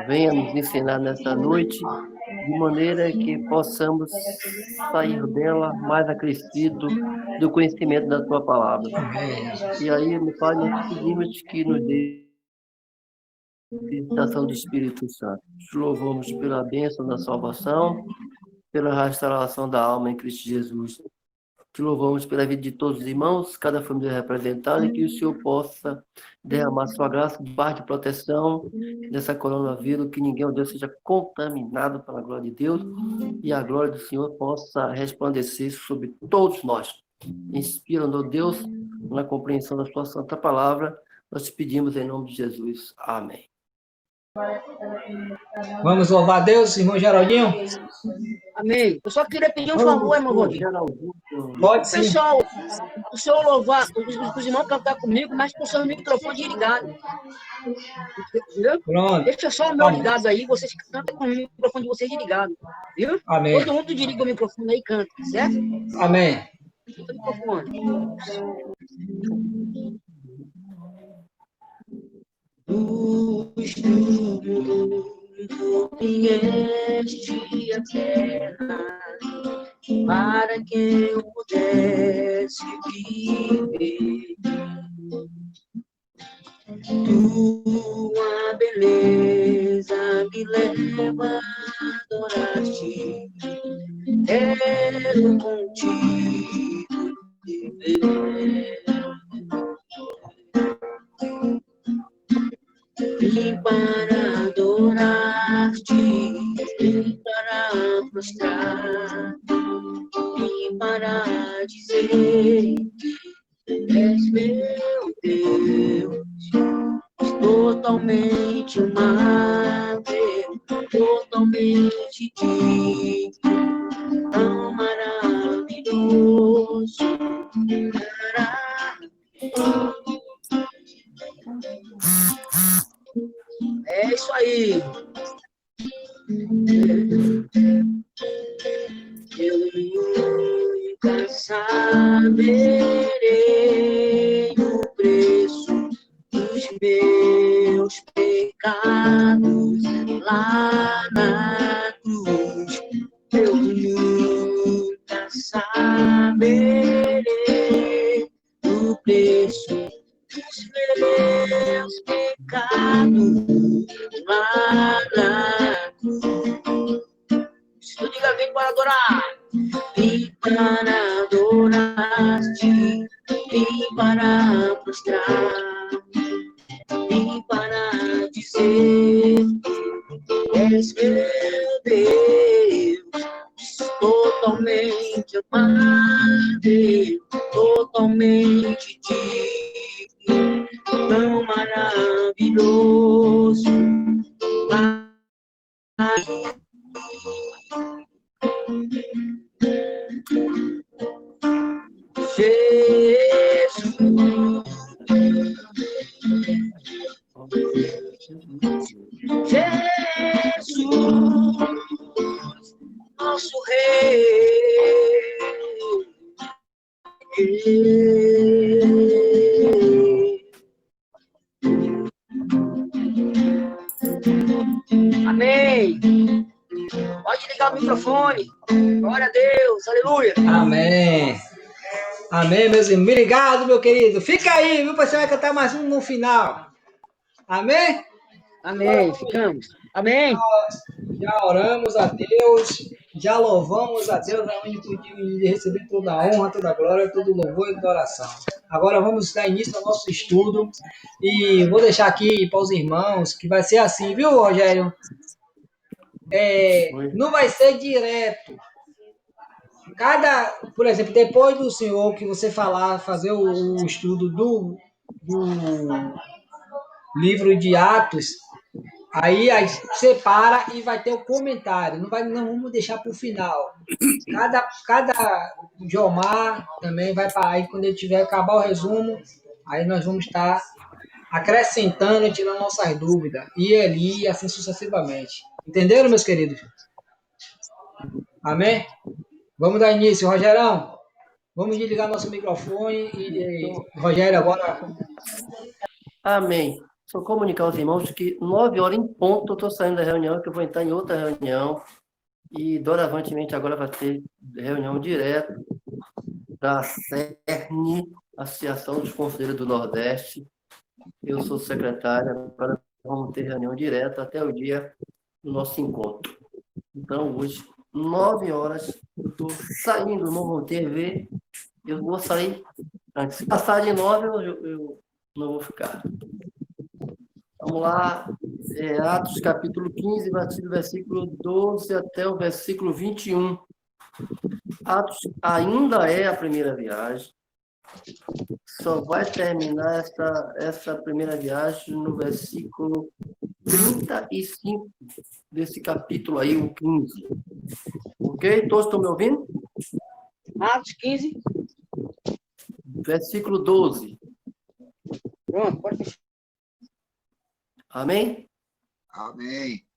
venha nos ensinar nessa noite, de maneira que possamos sair dela mais acrescido do conhecimento da tua palavra. E aí, meu Pai, nós pedimos que nos dê visitação do Espírito Santo. Te louvamos pela bênção da salvação, pela restauração da alma em Cristo Jesus. Te louvamos pela vida de todos os irmãos, cada família representada, e que o Senhor possa derramar sua graça de parte de proteção dessa coronavírus, que ninguém, ó Deus, seja contaminado pela glória de Deus, e a glória do Senhor possa resplandecer sobre todos nós. Inspira-nos, ó Deus, na compreensão da sua santa palavra. Nós te pedimos em nome de Jesus. Amém. Vamos louvar a Deus, irmão Geraldinho? Amém. Eu só queria pedir um favor, irmão Rodrigo. Pode sim. Pessoal, o senhor louvar, os irmãos cantar comigo, mas com o seu microfone desligado. Entendeu? Pronto. Deixa só o meu ligado aí, vocês cantem com o microfone de vocês desligado. Viu? Amém. Todo mundo desliga o microfone aí e canta, certo? Amém. O microfone. Luz do mundo, vieste a terra, para que eu pudesse viver. Tua beleza me leva a adorar-te, quero contigo viver. Vim para adorar-te, vim para prostrar, vim para dizer que és meu Deus, totalmente amável, totalmente digno, tão maravilhoso. É isso aí. Eu nunca saberei o preço dos meus pecados lá na cruz. Eu nunca saberei o preço dos meus pecados lá na cruz. Se tu diga, vem para adorar. Vim para adorar-te, vim para prostrar, vim para dizer que és meu Deus, totalmente amável, totalmente digno, tão maravilhoso. Jesus, nosso Rei. Amém. Pode ligar o microfone. Glória a Deus. Aleluia. Amém. Amém, meus irmãos. Obrigado, meu querido. Fica aí, viu? Você vai cantar mais um no final. Amém? Amém. Ficamos. Amém. Já oramos a Deus, já louvamos a Deus, aonde podemos receber toda a honra, toda a glória, todo o louvor e adoração. Agora vamos dar início ao nosso estudo e vou deixar aqui para os irmãos que vai ser assim, viu, Rogério? Não vai ser direto. Por exemplo, depois do senhor que você fazer o estudo do livro de Atos, aí separa e vai ter o comentário. Não vamos deixar para o final. Cada Jomar também vai para aí, quando ele tiver acabar o resumo, aí nós vamos estar acrescentando, tirando nossas dúvidas. E ali, assim sucessivamente. Entenderam, meus queridos? Amém? Vamos dar início, Rogerão. Vamos desligar nosso microfone e Rogério agora. Amém. Só comunicar aos irmãos que 9h em ponto eu estou saindo da reunião, que eu vou entrar em outra reunião. E, doravantemente, agora vai ter reunião direto da CERN, Associação dos Conselheiros do Nordeste. Eu sou secretária, agora vamos ter reunião direta até o dia do nosso encontro. Então, hoje, 9h, eu estou saindo, não vou TV, eu vou sair antes. Se passar de 9, eu não vou ficar. Vamos lá, Atos capítulo 15, versículo 12 até o versículo 21. Atos ainda é a primeira viagem. Só vai terminar essa primeira viagem no versículo 35 desse capítulo aí, o 15. Ok? Todos estão me ouvindo? Atos 15. Versículo 12. Pronto, pode fechar. Amém? Amém.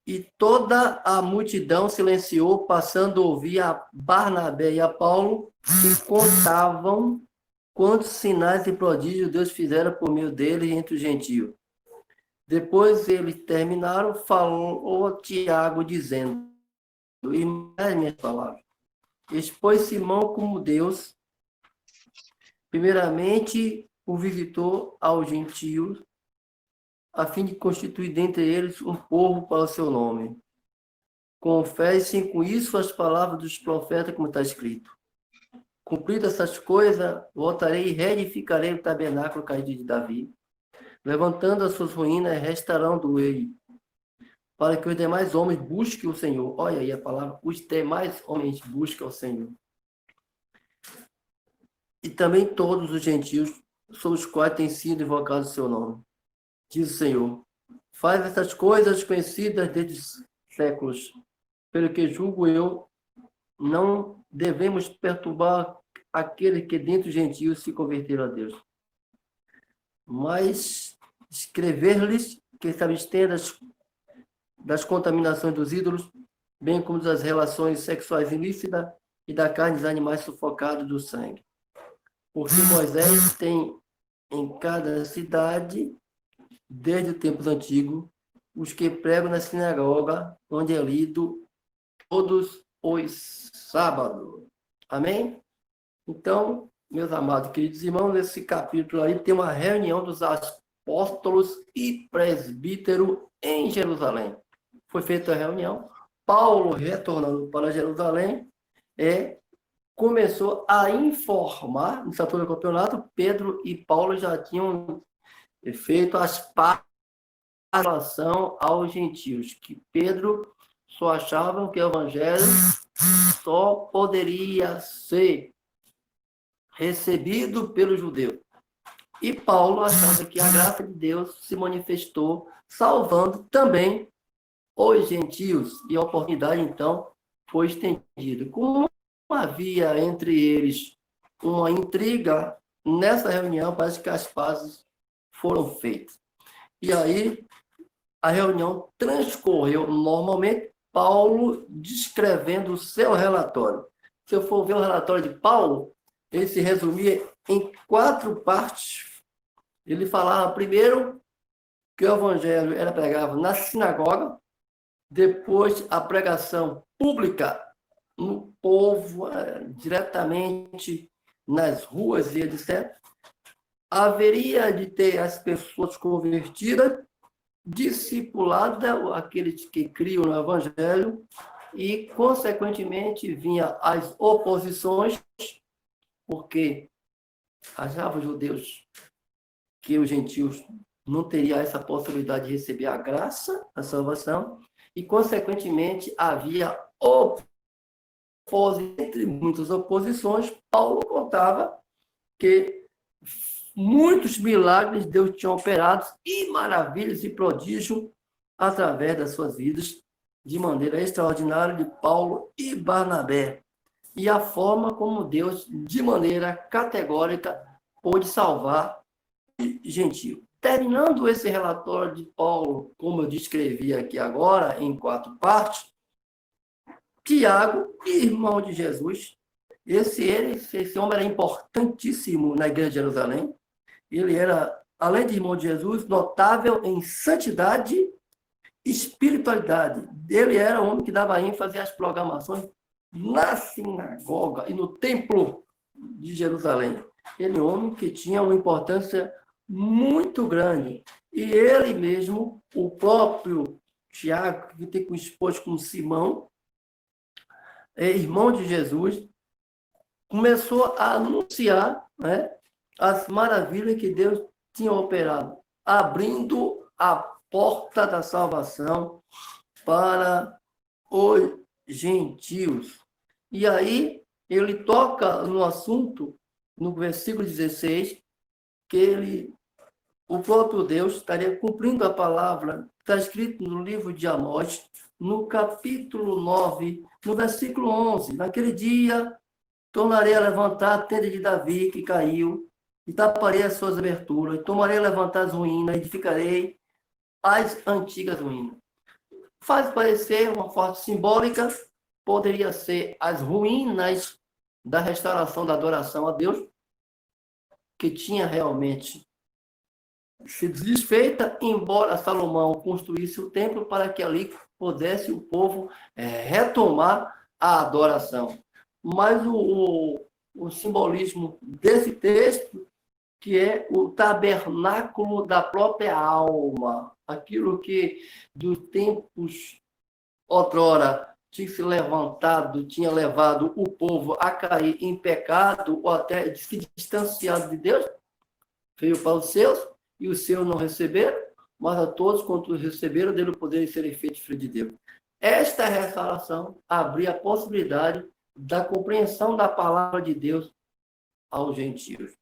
E toda a multidão silenciou, passando a ouvir a Barnabé e a Paulo, que contavam quantos sinais e prodígios Deus fizera por meio deles entre os gentios. Depois eles terminaram, falou Tiago, dizendo, e mais minhas palavras, expôs Simão como Deus, primeiramente o visitou aos gentios, a fim de constituir dentre eles um povo para o seu nome. Confessem com isso as palavras dos profetas, como está escrito. Cumpridas essas coisas, voltarei e reedificarei o tabernáculo caído de Davi, levantando as suas ruínas, restaurando ele, para que os demais homens busquem o Senhor. Olha aí a palavra, os demais homens busquem o Senhor. E também todos os gentios, sobre os quais tem sido invocado o seu nome. Diz o Senhor, faz essas coisas conhecidas desde séculos, pelo que julgo eu, não devemos perturbar aquele que dentre os gentios se converteram a Deus. Mas escrever-lhes que se abstenham das contaminações dos ídolos, bem como das relações sexuais ilícitas e da carne dos animais sufocados do sangue. Porque Moisés tem em cada cidade, desde o tempo antigo, os que pregam na sinagoga, onde é lido todos os sábados. Amém? Então, meus amados, queridos irmãos, nesse capítulo aí tem uma reunião dos apóstolos e presbíteros em Jerusalém. Foi feita a reunião, Paulo, retornando para Jerusalém, começou a informar, nessa altura do campeonato, Pedro e Paulo já tinham feito as partes em relação aos gentios, que Pedro só achava que o evangelho só poderia ser recebido pelo judeu. E Paulo achava que a graça de Deus se manifestou salvando também os gentios. E a oportunidade, então, foi estendida. Como havia entre eles uma intriga, nessa reunião parece que as pazes foram feitas. E aí, a reunião transcorreu normalmente, Paulo descrevendo o seu relatório. Se eu for ver o relatório de Paulo, ele se resumia em 4 partes. Ele falava primeiro que o evangelho era pregado na sinagoga, depois a pregação pública no povo, diretamente nas ruas e etc. Haveria de ter as pessoas convertidas, discipulada, aqueles que criam no evangelho, e, consequentemente, vinha as oposições, porque achavam os judeus que os gentios não teriam essa possibilidade de receber a graça, a salvação, e, consequentemente, havia entre muitas oposições. Paulo contava que muitos milagres Deus tinha operado e maravilhas e prodígios através das suas vidas, de maneira extraordinária, de Paulo e Barnabé. E a forma como Deus, de maneira categórica, pôde salvar o gentio. Terminando esse relatório de Paulo, como eu descrevi aqui agora, em 4 partes, Tiago, irmão de Jesus, esse homem era importantíssimo na igreja de Jerusalém. Ele era além de irmão de Jesus, notável em santidade e espiritualidade. Ele era o homem que dava ênfase às programações na sinagoga e no templo de Jerusalém. Ele é um homem que tinha uma importância muito grande. E ele mesmo, o próprio Tiago, que tem expôs com Simão, irmão de Jesus, começou a anunciar, né, as maravilhas que Deus tinha operado, abrindo a porta da salvação para os gentios. E aí ele toca no assunto, no versículo 16, que o próprio Deus estaria cumprindo a palavra, está escrito no livro de Amós, no capítulo 9, no versículo 11. Naquele dia, tornarei a levantar a tenda de Davi, que caiu, e taparei as suas aberturas, tomarei a levantar as ruínas, edificarei as antigas ruínas. Faz parecer uma forma simbólica, poderia ser as ruínas da restauração da adoração a Deus, que tinha realmente sido desfeita, embora Salomão construísse o templo para que ali pudesse o povo retomar a adoração. Mas o simbolismo desse texto, que é o tabernáculo da própria alma, aquilo que dos tempos outrora tinha se levantado, tinha levado o povo a cair em pecado ou até se distanciado de Deus, veio para os seus, e os seus não receberam, mas a todos quanto receberam, dele o poder de serem feitos filhos de Deus. Esta restauração abria a possibilidade da compreensão da palavra de Deus aos gentios.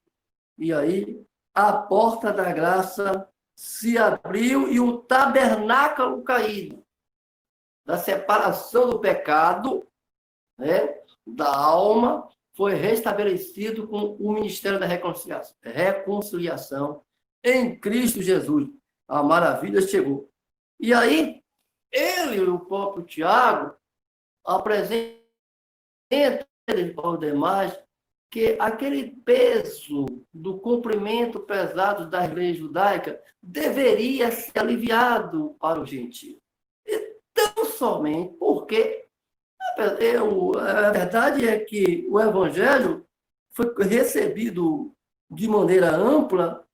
E aí, a porta da graça se abriu e o tabernáculo caído, da separação do pecado, né, da alma, foi restabelecido com o ministério da reconciliação em Cristo Jesus. A maravilha chegou. E aí, ele, o próprio Tiago, apresenta para os demais que aquele peso do cumprimento pesado da lei judaica deveria ser aliviado para o gentio. E tão somente porque a verdade é que o evangelho foi recebido de maneira ampla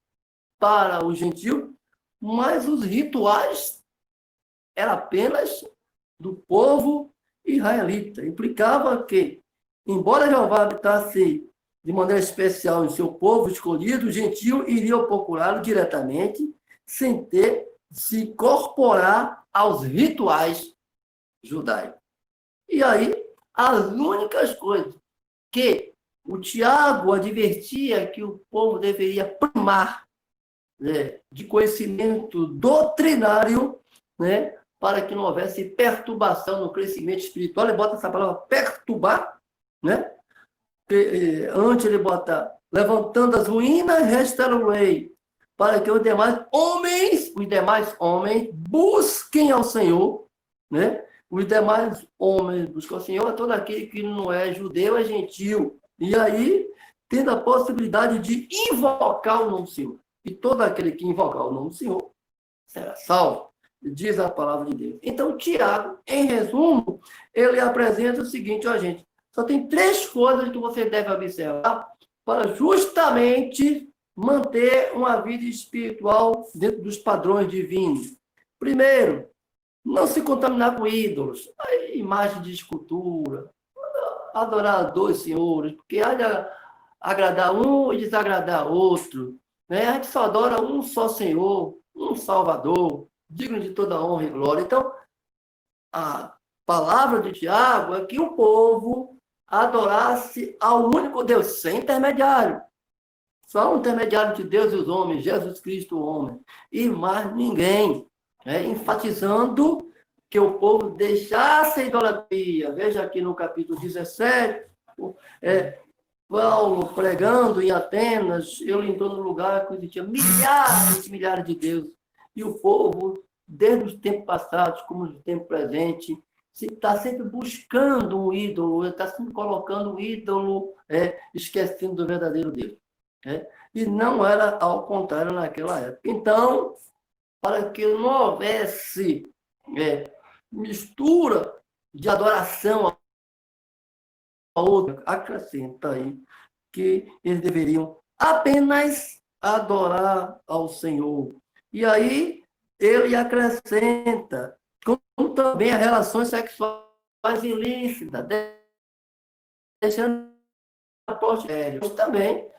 para o gentio, mas os rituais eram apenas do povo israelita. Implicava que, embora Jeová habitasse de maneira especial em seu povo escolhido, o gentio iria procurá-lo diretamente, sem ter se incorporar aos rituais judaicos. E aí, as únicas coisas que o Tiago advertia que o povo deveria primar, né, de conhecimento doutrinário, né, para que não houvesse perturbação no crescimento espiritual. Ele bota essa palavra perturbar, né? Antes ele bota levantando as ruínas, restaurarei, para que os demais homens busquem ao Senhor, né? Os demais homens buscam ao Senhor, todo aquele que não é judeu, é gentil. E aí, tendo a possibilidade de invocar o nome do Senhor. E todo aquele que invocar o nome do Senhor será salvo, diz a palavra de Deus. Então, Tiago, em resumo, ele apresenta o seguinte, ó, gente, só tem 3 coisas que você deve observar para justamente manter uma vida espiritual dentro dos padrões divinos. Primeiro, não se contaminar com ídolos, imagem de escultura, adorar 2 senhores, porque há de agradar um e desagradar outro. Né? A gente só adora um só Senhor, um Salvador, digno de toda honra e glória. Então, a palavra de Tiago é que o povo adorasse ao único Deus, sem intermediário. Só um intermediário de Deus e os homens, Jesus Cristo, o homem. E mais ninguém. Enfatizando que o povo deixasse a idolatria. Veja aqui no capítulo 17, Paulo pregando em Atenas, ele entrou num lugar que existia milhares de deuses. E o povo, desde os tempos passados, como no tempo presente, está sempre buscando um ídolo, está sempre colocando um ídolo, esquecendo do verdadeiro Deus. né? E não era ao contrário naquela época. Então, para que não houvesse mistura de adoração a outra, acrescenta aí que eles deveriam apenas adorar ao Senhor. E aí ele acrescenta, como também as relações sexuais ilícitas, deixando a posteriori. Também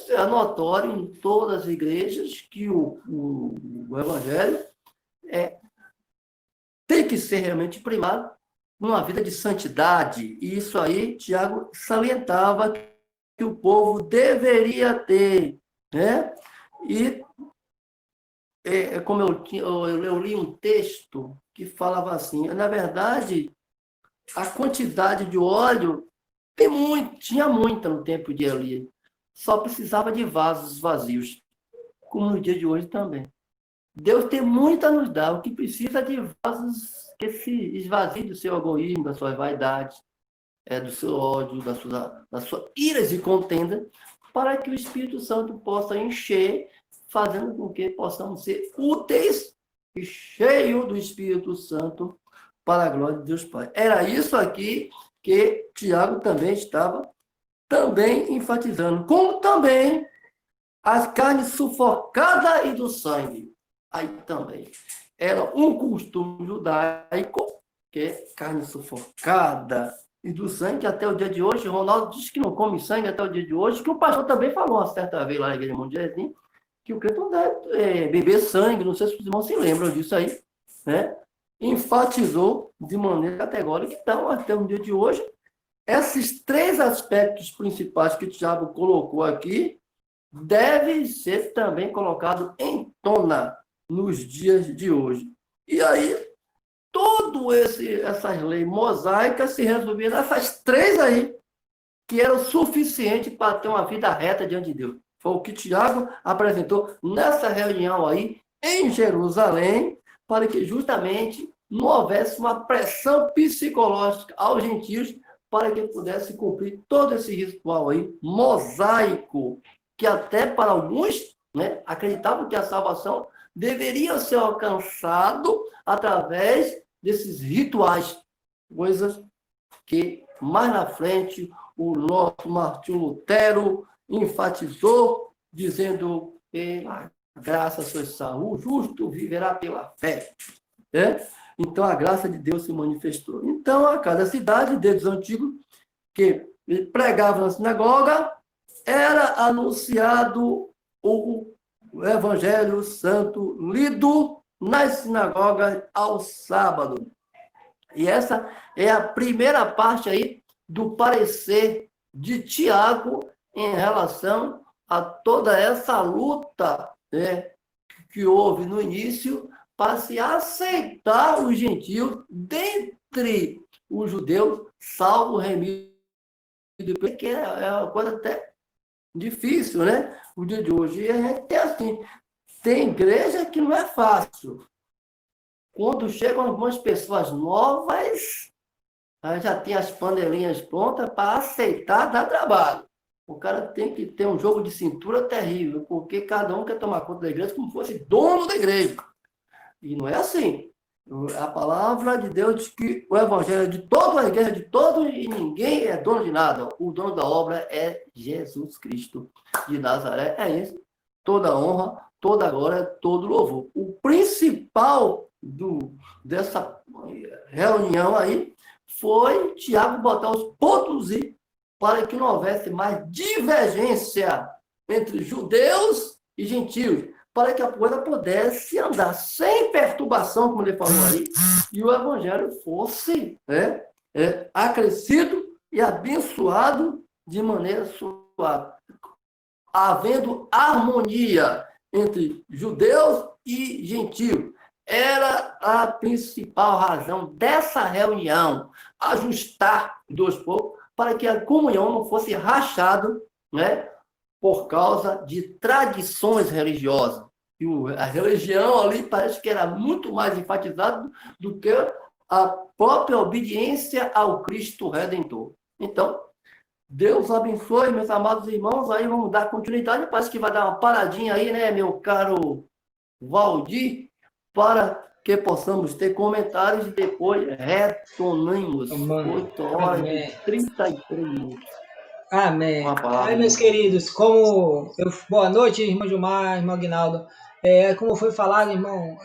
é notório em todas as igrejas que o evangelho tem que ser realmente primado numa vida de santidade. E isso aí, Tiago salientava que o povo deveria ter, né? E como eu li um texto que falava assim, na verdade, a quantidade de óleo tinha muita no tempo de Elias, só precisava de vasos vazios, como no dia de hoje também. Deus tem muito a nos dar, o que precisa de vasos que se esvaziem do seu egoísmo, da sua vaidade, do seu ódio, da sua ira de contenda, para que o Espírito Santo possa encher, fazendo com que possamos ser úteis e cheios do Espírito Santo para a glória de Deus Pai. Era isso aqui que Tiago também estava enfatizando, como também as carnes sufocadas e do sangue. Aí também era um costume judaico, que é carne sufocada e do sangue, até o dia de hoje. Ronaldo disse que não come sangue até o dia de hoje, que o pastor também falou uma certa vez lá na igreja mundial, que o crente não deve beber sangue, não sei se os irmãos se lembram disso aí, né? Enfatizou de maneira categórica. Então, até o dia de hoje, esses três aspectos principais que o Tiago colocou aqui devem ser também colocados em tona nos dias de hoje. E aí, essas leis mosaicas se resumiam nessas três aí, que eram suficientes para ter uma vida reta diante de Deus. Foi o que Tiago apresentou nessa reunião aí em Jerusalém, para que justamente não houvesse uma pressão psicológica aos gentios para que pudesse cumprir todo esse ritual aí mosaico, que até para alguns, né, acreditavam que a salvação deveria ser alcançado através desses rituais, coisas que mais na frente o nosso Martinho Lutero enfatizou, dizendo que a graça sois salvo, o justo viverá pela fé. Né? Então a graça de Deus se manifestou. Então, a cada cidade, desde o antigo, que pregava na sinagoga, era anunciado o Evangelho Santo lido nas sinagogas ao sábado. E essa é a primeira parte aí do parecer de Tiago em relação a toda essa luta, né, que houve no início para se aceitar os gentios dentre os judeus, salvo remido, que é uma coisa até difícil, né? O dia de hoje. E a gente tem assim, tem igreja que não é fácil. Quando chegam algumas pessoas novas, já tem as panelinhas prontas para aceitar dar trabalho. O cara tem que ter um jogo de cintura terrível, porque cada um quer tomar conta da igreja como se fosse dono da igreja. E não é assim. A palavra de Deus diz que o evangelho é de toda a igreja, de todos, e ninguém é dono de nada. O dono da obra é Jesus Cristo de Nazaré. É isso. Toda honra, toda glória, todo louvor. O principal dessa reunião aí foi Tiago botar os pontos e para que não houvesse mais divergência entre judeus e gentios, para que a coisa pudesse andar sem perturbação, como ele falou aí, e o evangelho fosse acrescido e abençoado de maneira suave, havendo harmonia entre judeus e gentios. Era a principal razão dessa reunião, ajustar dos povos para que a comunhão não fosse rachada, né, por causa de tradições religiosas. E a religião ali parece que era muito mais enfatizada do que a própria obediência ao Cristo Redentor. Então, Deus abençoe, meus amados irmãos. Aí vamos dar continuidade. Parece que vai dar uma paradinha aí, né, meu caro Valdir, para que possamos ter comentários e depois retornamos. Amém. 8 horas e Amém. 33 minutos. Com Amém. a Aí, palavra de meus Deus. queridos, boa noite, irmão Gilmar, irmão Aguinaldo. Como foi falado, irmão,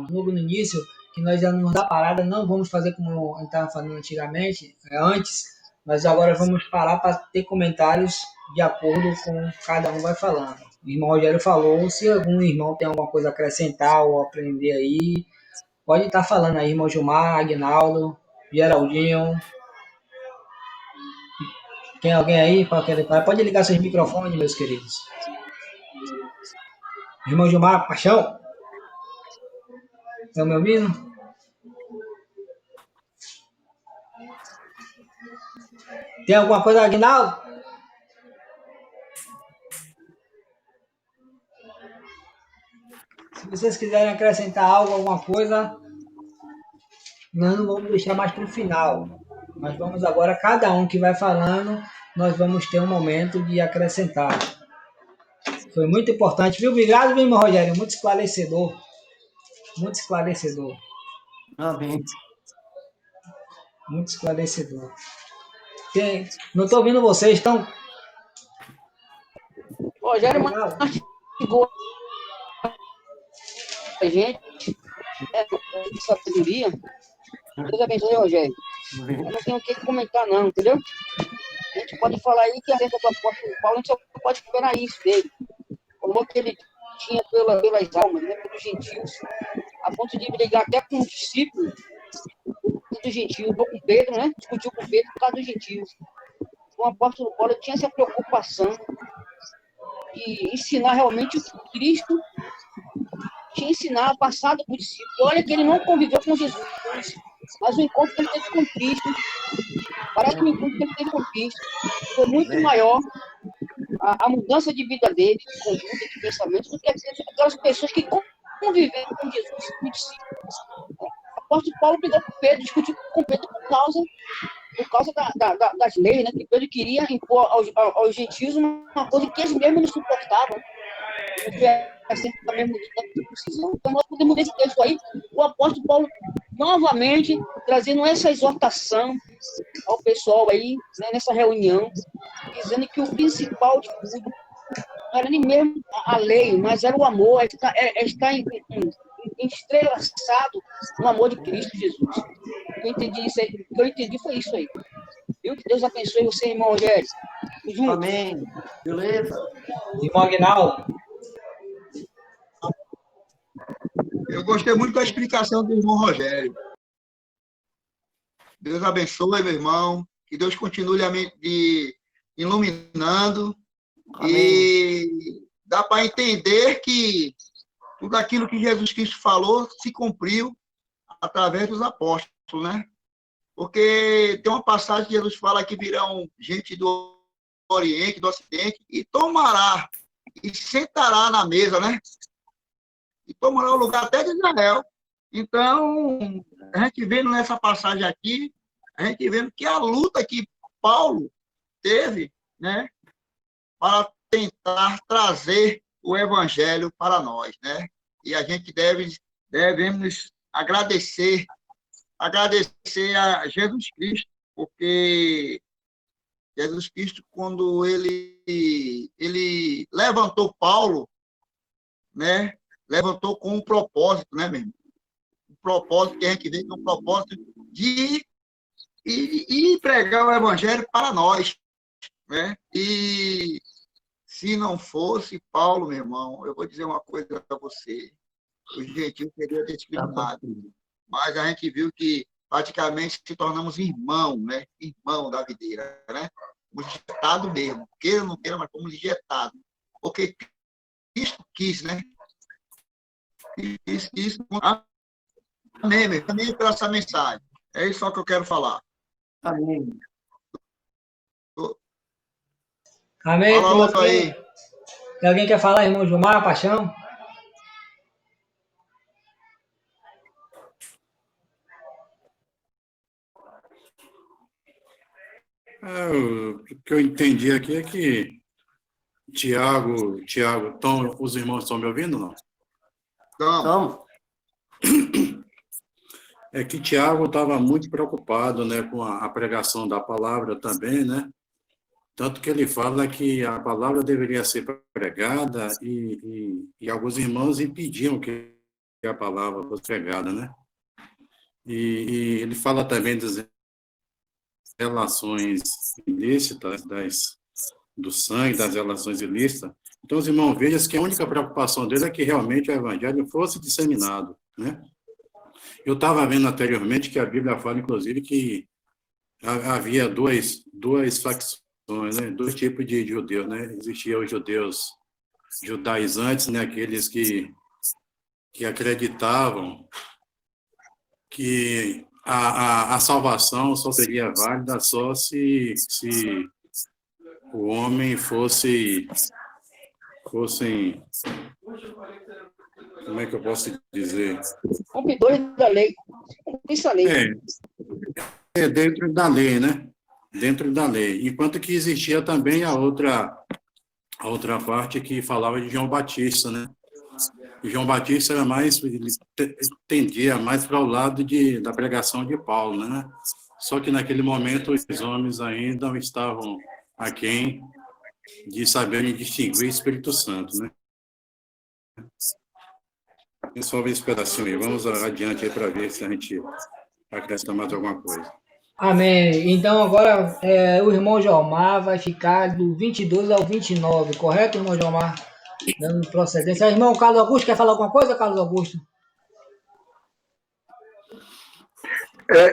logo no início, que nós já não dar parada, não vamos fazer como a gente estava fazendo antigamente, antes, mas agora vamos parar para ter comentários de acordo com cada um vai falando. O irmão Rogério falou, se algum irmão tem alguma coisa a acrescentar ou aprender aí, pode estar falando aí, irmão Gilmar, Aguinaldo, Geraldinho. Tem alguém aí para querer falar? Pode ligar seus microfones, meus queridos. Irmão Gilmar, Paixão, estão me ouvindo? Tem alguma coisa, Aguinaldo? Se vocês quiserem acrescentar algo, alguma coisa, nós não vamos deixar mais para o final. Nós vamos agora, cada um que vai falando, nós vamos ter um momento de acrescentar. Foi muito importante, viu? Obrigado, meu irmão Rogério, muito esclarecedor. Muito esclarecedor. Amém. Muito esclarecedor. Não estou ouvindo vocês, estão. O Rogério Obrigado. mastigou a gente, de sabedoria. Deus abençoe, Rogério. Eu não tenho o que comentar, não, entendeu? A gente pode falar aí que a letra do apóstolo Paulo, a gente só pode esperar isso dele. Como que ele tinha pelas almas, né, pelos gentios, a ponto de brigar até com os discípulos dos gentios, com Pedro, né? Discutiu com Pedro por causa dos gentios. O apóstolo Paulo tinha essa preocupação de ensinar realmente o que Cristo tinha ensinado, passado para o discípulo. E olha que ele não conviveu com Jesus, mas o encontro que ele teve com Cristo, parece que o encontro que ele teve com Cristo foi muito maior, a mudança de vida dele, de conduta, de pensamentos, do que aquelas pessoas que conviveram com Jesus, com discípulos. O apóstolo Paulo brigou com Pedro, discutiu com Pedro por causa das leis, né? Que Pedro queria impor aos gentios uma coisa que eles mesmos não suportavam. Porque é sempre a mesma circuncisão. Então, nós podemos ver esse texto aí, o apóstolo Paulo novamente trazendo essa exortação ao pessoal aí, né, nessa reunião, dizendo que o principal de tudo não era nem mesmo a lei, mas era o amor, está entrelaçado no amor de Cristo Jesus. O que eu entendi foi isso aí. Viu? Que Deus abençoe você, irmão Rogério. Juntos. Amém. Beleza? Irmão Aguinaldo. Eu gostei muito da explicação do irmão Rogério. Deus abençoe, meu irmão. Que Deus continue iluminando. Amém. E dá para entender que tudo aquilo que Jesus Cristo falou se cumpriu através dos apóstolos, né? Porque tem uma passagem que Jesus fala que virão gente do Oriente, do Ocidente, e tomará, e sentará na mesa, né? E tomará o lugar até de Israel. Então, a gente vendo nessa passagem aqui, a gente vendo que a luta que Paulo teve, né, para tentar trazer o evangelho para nós, né? E a gente devemos agradecer a Jesus Cristo, porque Jesus Cristo, quando ele levantou Paulo, né, levantou com um propósito, né, meu irmão? Um propósito que a gente vê que é um propósito de ir pregar o evangelho para nós, né? E se não fosse Paulo, meu irmão, eu vou dizer uma coisa para você, os gentios teriam discriminado, mas a gente viu que praticamente se tornamos irmão, né? Irmão da videira, né? Como injetado mesmo, queira ou não queira, mas como injetado, porque Cristo quis, né? Isso. Amém, meu. Amém pela essa mensagem. É isso só que eu quero falar. Amém. Amém. Fala outro aí. Tem alguém que quer falar, irmão Gilmar, Paixão? O que eu entendi aqui é que Tiago, Tom, os irmãos estão me ouvindo, não? Então, É que Tiago estava muito preocupado, né, com a pregação da palavra também, né? Tanto que ele fala que a palavra deveria ser pregada e alguns irmãos impediam que a palavra fosse pregada, né? E ele fala também das relações ilícitas, do sangue, das relações ilícitas. Então, os irmãos, vejam que a única preocupação dele é que realmente o evangelho fosse disseminado, né? Eu estava vendo anteriormente que a Bíblia fala, inclusive, que havia duas facções, né? Dois tipos de judeus, né? Existiam os judeus judaizantes, né? Aqueles que acreditavam que a salvação só seria válida só se o homem fosse, como é que eu posso dizer? Cumpridores da lei. Cumprisse a lei. Dentro da lei, né? Dentro da lei. Enquanto que existia também a outra parte que falava de João Batista, né? E João Batista era mais, ele tendia mais para o lado da pregação de Paulo, né? Só que naquele momento os homens ainda não estavam aquém de saberem distinguir o Espírito Santo, né? Só ver esse pedacinho aí. Vamos adiante aí para ver se a gente acrescenta mais alguma coisa. Amém. Então agora o irmão Jomar vai ficar do 22 ao 29, correto, irmão Jomar? Dando procedência. Irmão Carlos Augusto, quer falar alguma coisa, Carlos Augusto?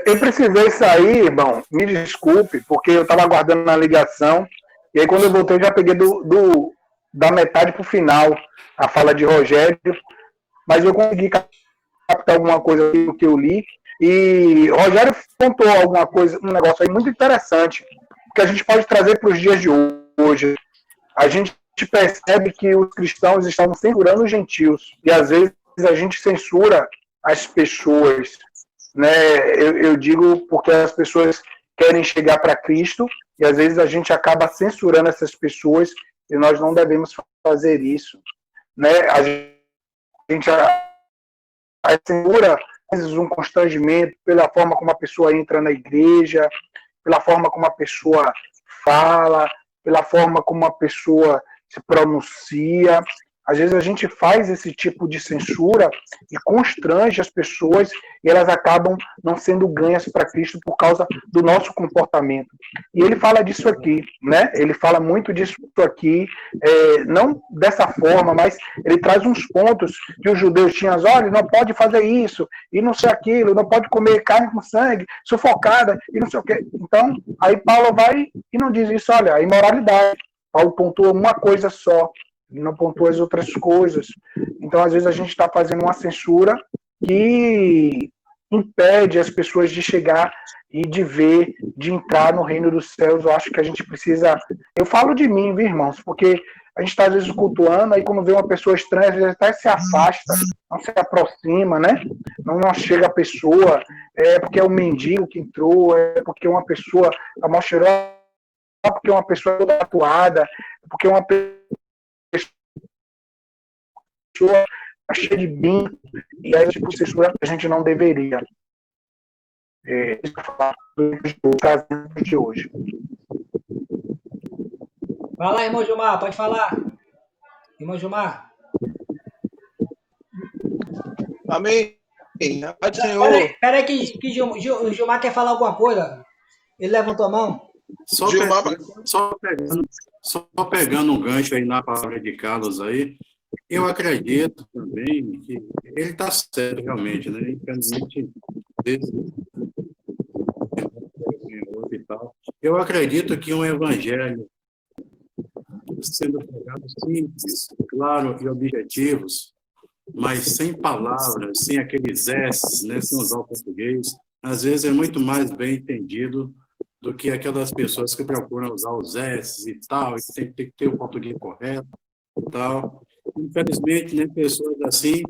Eu precisei sair, irmão, me desculpe, porque eu estava aguardando na ligação, e aí quando eu voltei eu já peguei da metade para o final a fala de Rogério, mas eu consegui captar alguma coisa do que eu li, e Rogério contou alguma coisa, um negócio aí muito interessante, que a gente pode trazer para os dias de hoje. A gente percebe que os cristãos estão censurando os gentios, e às vezes a gente censura as pessoas, né? Eu digo porque as pessoas querem chegar para Cristo, e às vezes a gente acaba censurando essas pessoas, e nós não devemos fazer isso, né? A censura, às vezes, um constrangimento pela forma como a pessoa entra na igreja, pela forma como a pessoa fala, pela forma como a pessoa se pronuncia. Às vezes a gente faz esse tipo de censura e constrange as pessoas e elas acabam não sendo ganhas para Cristo por causa do nosso comportamento. E ele fala disso aqui, né? Ele fala muito disso aqui, não dessa forma, mas ele traz uns pontos que os judeus tinham, olha, não pode fazer isso, e não sei aquilo, não pode comer carne com sangue, sufocada, e não sei o quê. Então, aí Paulo vai e não diz isso, olha, a imoralidade. Paulo pontua uma coisa só, não pontua as outras coisas. Então, às vezes, a gente está fazendo uma censura que impede as pessoas de chegar e de ver, de entrar no reino dos céus. Eu acho que a gente precisa... Eu falo de mim, viu, irmãos? Porque a gente está, às vezes, cultuando, aí quando vê uma pessoa estranha, às vezes até se afasta, não se aproxima, né? Não chega a pessoa, é porque é um mendigo que entrou, é porque uma pessoa está mal cheirosa, porque uma pessoa toda tatuada, porque uma pessoa cheia de bingo, e aí tipo censura a gente não deveria. Isso que eu falo de hoje. Vai lá, irmão Gilmar, pode falar. Irmão Gilmar. Amém. Pai do Senhor. Peraí que o Gilmar quer falar alguma coisa. Ele levantou a mão. Só pegando um gancho aí na palavra de Carlos aí, eu acredito também que ele está certo realmente, né? Infelizmente, eu acredito que um evangelho sendo pregado simples, claro e objetivos, mas sem palavras, sem aqueles S, né, sem usar o português, às vezes é muito mais bem entendido do que aquelas pessoas que procuram usar os S e tal, e tem que ter o português correto e tal. Infelizmente, né, pessoas assim,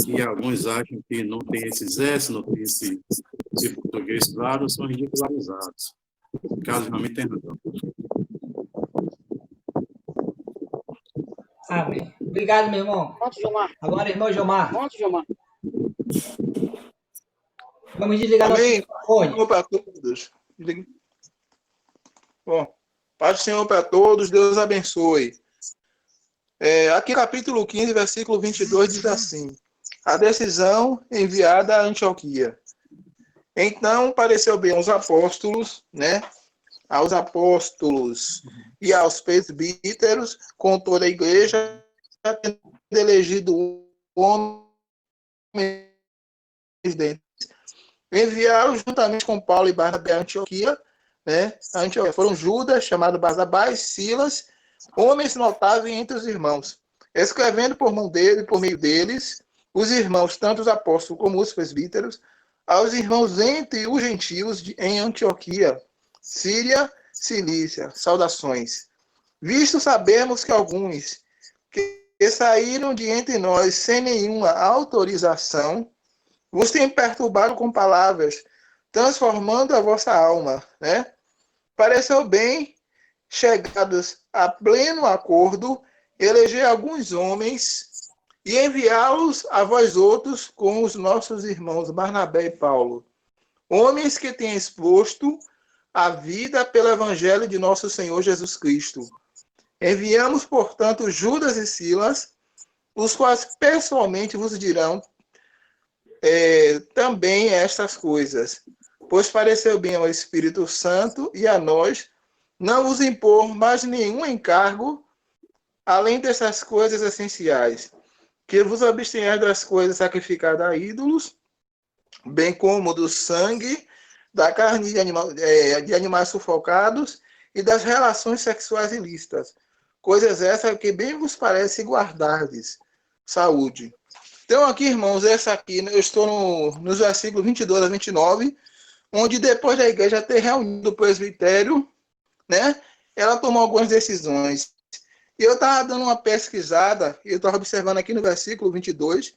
que alguns acham que não tem esses S, não tem esse português claro, são ridicularizados. caso realmente tenha razão. Amém. Obrigado, meu irmão. Pronto, Gilmar. Agora, irmão Gilmar, Pronto, Gilmar. vamos desligar nosso Amém. microfone. Senhor para todos. Bom, paz do Senhor para todos, Deus abençoe. Aqui, capítulo 15, versículo 22, diz assim: a decisão enviada a Antioquia. Então, pareceu bem aos apóstolos, né? Aos apóstolos e aos presbíteros, com toda a igreja, tendo elegido homens dentre enviaram juntamente com Paulo e Barnabé a Antioquia, né? A Antioquia foram Judas, chamado Barsabás, Silas, homens notáveis entre os irmãos, escrevendo por meio deles, os irmãos, tanto os apóstolos como os presbíteros, aos irmãos entre os gentios em Antioquia, Síria, Cilícia, saudações. Visto sabemos que alguns que saíram de entre nós sem nenhuma autorização, vos têm perturbado com palavras, transformando a vossa alma, né? Pareceu bem, chegados a pleno acordo, eleger alguns homens e enviá-los a vós outros com os nossos irmãos Barnabé e Paulo, homens que têm exposto a vida pelo evangelho de nosso Senhor Jesus Cristo. Enviamos, portanto, Judas e Silas, os quais pessoalmente vos dirão também estas coisas, pois pareceu bem ao Espírito Santo e a nós não vos impor mais nenhum encargo, além dessas coisas essenciais, que vos abstenhais das coisas sacrificadas a ídolos, bem como do sangue, da carne de animais sufocados e das relações sexuais ilícitas, coisas essas que bem vos parece guardardes. Saúde. Então aqui, irmãos, essa aqui, eu estou nos versículos 22 a 29, onde depois da igreja ter reunido o presbitério, né, ela tomou algumas decisões. E eu estava dando uma pesquisada, e eu estava observando aqui no versículo 22,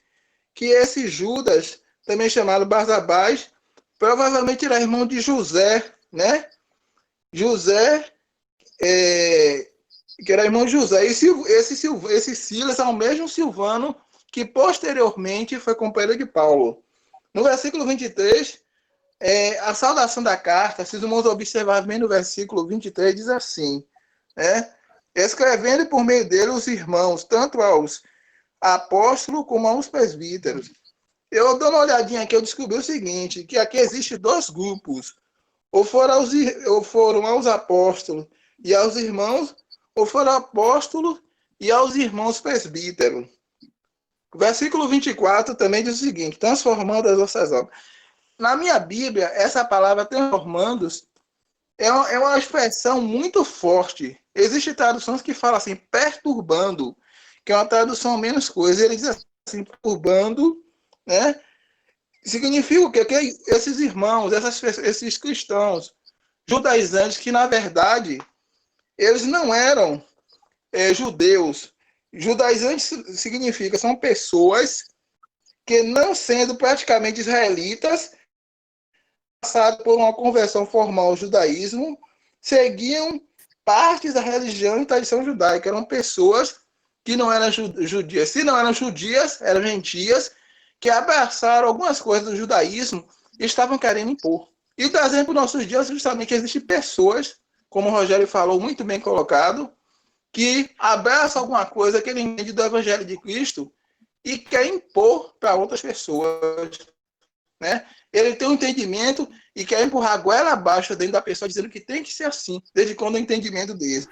que esse Judas, também chamado Barsabás, provavelmente era irmão de José, né? José, que era irmão de José. E esse Silas é o mesmo Silvano que posteriormente foi companheiro de Paulo. No versículo 23, a saudação da carta, se os irmãos observarem bem no versículo 23, diz assim, né? Escrevendo por meio dele os irmãos, tanto aos apóstolos como aos presbíteros. Eu dando uma olhadinha aqui, eu descobri o seguinte, que aqui existe dois grupos. Ou foram aos apóstolos e aos irmãos, ou foram apóstolos e aos irmãos presbíteros. O versículo 24 também diz o seguinte, transformando as vossas almas. Na minha Bíblia, essa palavra transformando é uma expressão muito forte. Existem traduções que falam assim, perturbando, que é uma tradução menos coisa. Ele diz assim, perturbando, né? Significa o quê? Que esses irmãos, esses cristãos judaizantes, que na verdade, eles não eram judeus. Judaizantes significa, são pessoas que, não sendo praticamente israelitas, passaram por uma conversão formal ao judaísmo, seguiam partes da religião e tradição judaica. Eram pessoas que não eram judias. Se não eram judias, eram gentias, que abraçaram algumas coisas do judaísmo e estavam querendo impor. E trazendo para os nossos dias, justamente, existem pessoas, como o Rogério falou, muito bem colocado, que abraçam alguma coisa que ele entende do Evangelho de Cristo e quer impor para outras pessoas, né? Ele tem um entendimento e quer empurrar a goela abaixo dentro da pessoa, dizendo que tem que ser assim, desde quando o entendimento deles.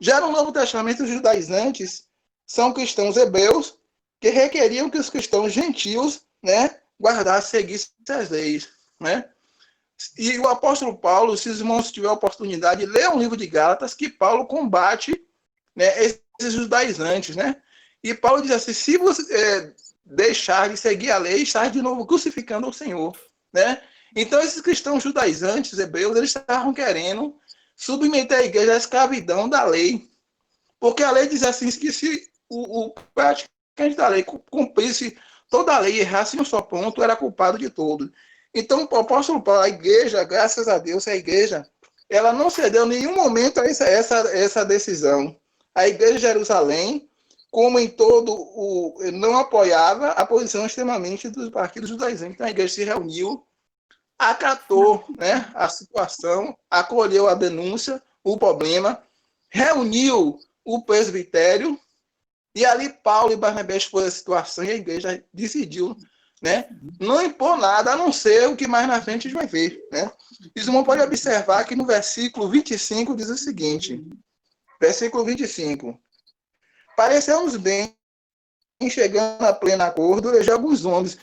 Já no Novo Testamento, os judaizantes são cristãos hebreus que requeriam que os cristãos gentios, né, guardassem, seguissem as leis, né? E o apóstolo Paulo, se os irmãos tiverem a oportunidade, lê um livro de Gálatas que Paulo combate, né, esses judaizantes, né? E Paulo diz assim, se você deixar de seguir a lei, está de novo crucificando o Senhor, né? Então esses cristãos judaizantes, hebreus, eles estavam querendo submeter a igreja à escravidão da lei. Porque a lei diz assim, que se o praticante da lei cumprisse toda a lei e errasse em um só ponto, era culpado de todo. Então, o apóstolo Paulo, a igreja, graças a Deus, a igreja ela não cedeu em nenhum momento a essa decisão. A Igreja de Jerusalém, como em todo não apoiava a posição extremamente dos partidos judaizantes. Então a Igreja se reuniu, acatou, né, a situação, acolheu a denúncia, o problema, reuniu o presbitério, e ali Paulo e Barnabé expôs a situação e a igreja decidiu, né, não impor nada, a não ser o que mais na frente a gente vai ver. Né? Os irmãos podem observar que no versículo 25 diz o seguinte, versículo 25, pareceu-nos bem, chegando a pleno acordo, eleger alguns homens.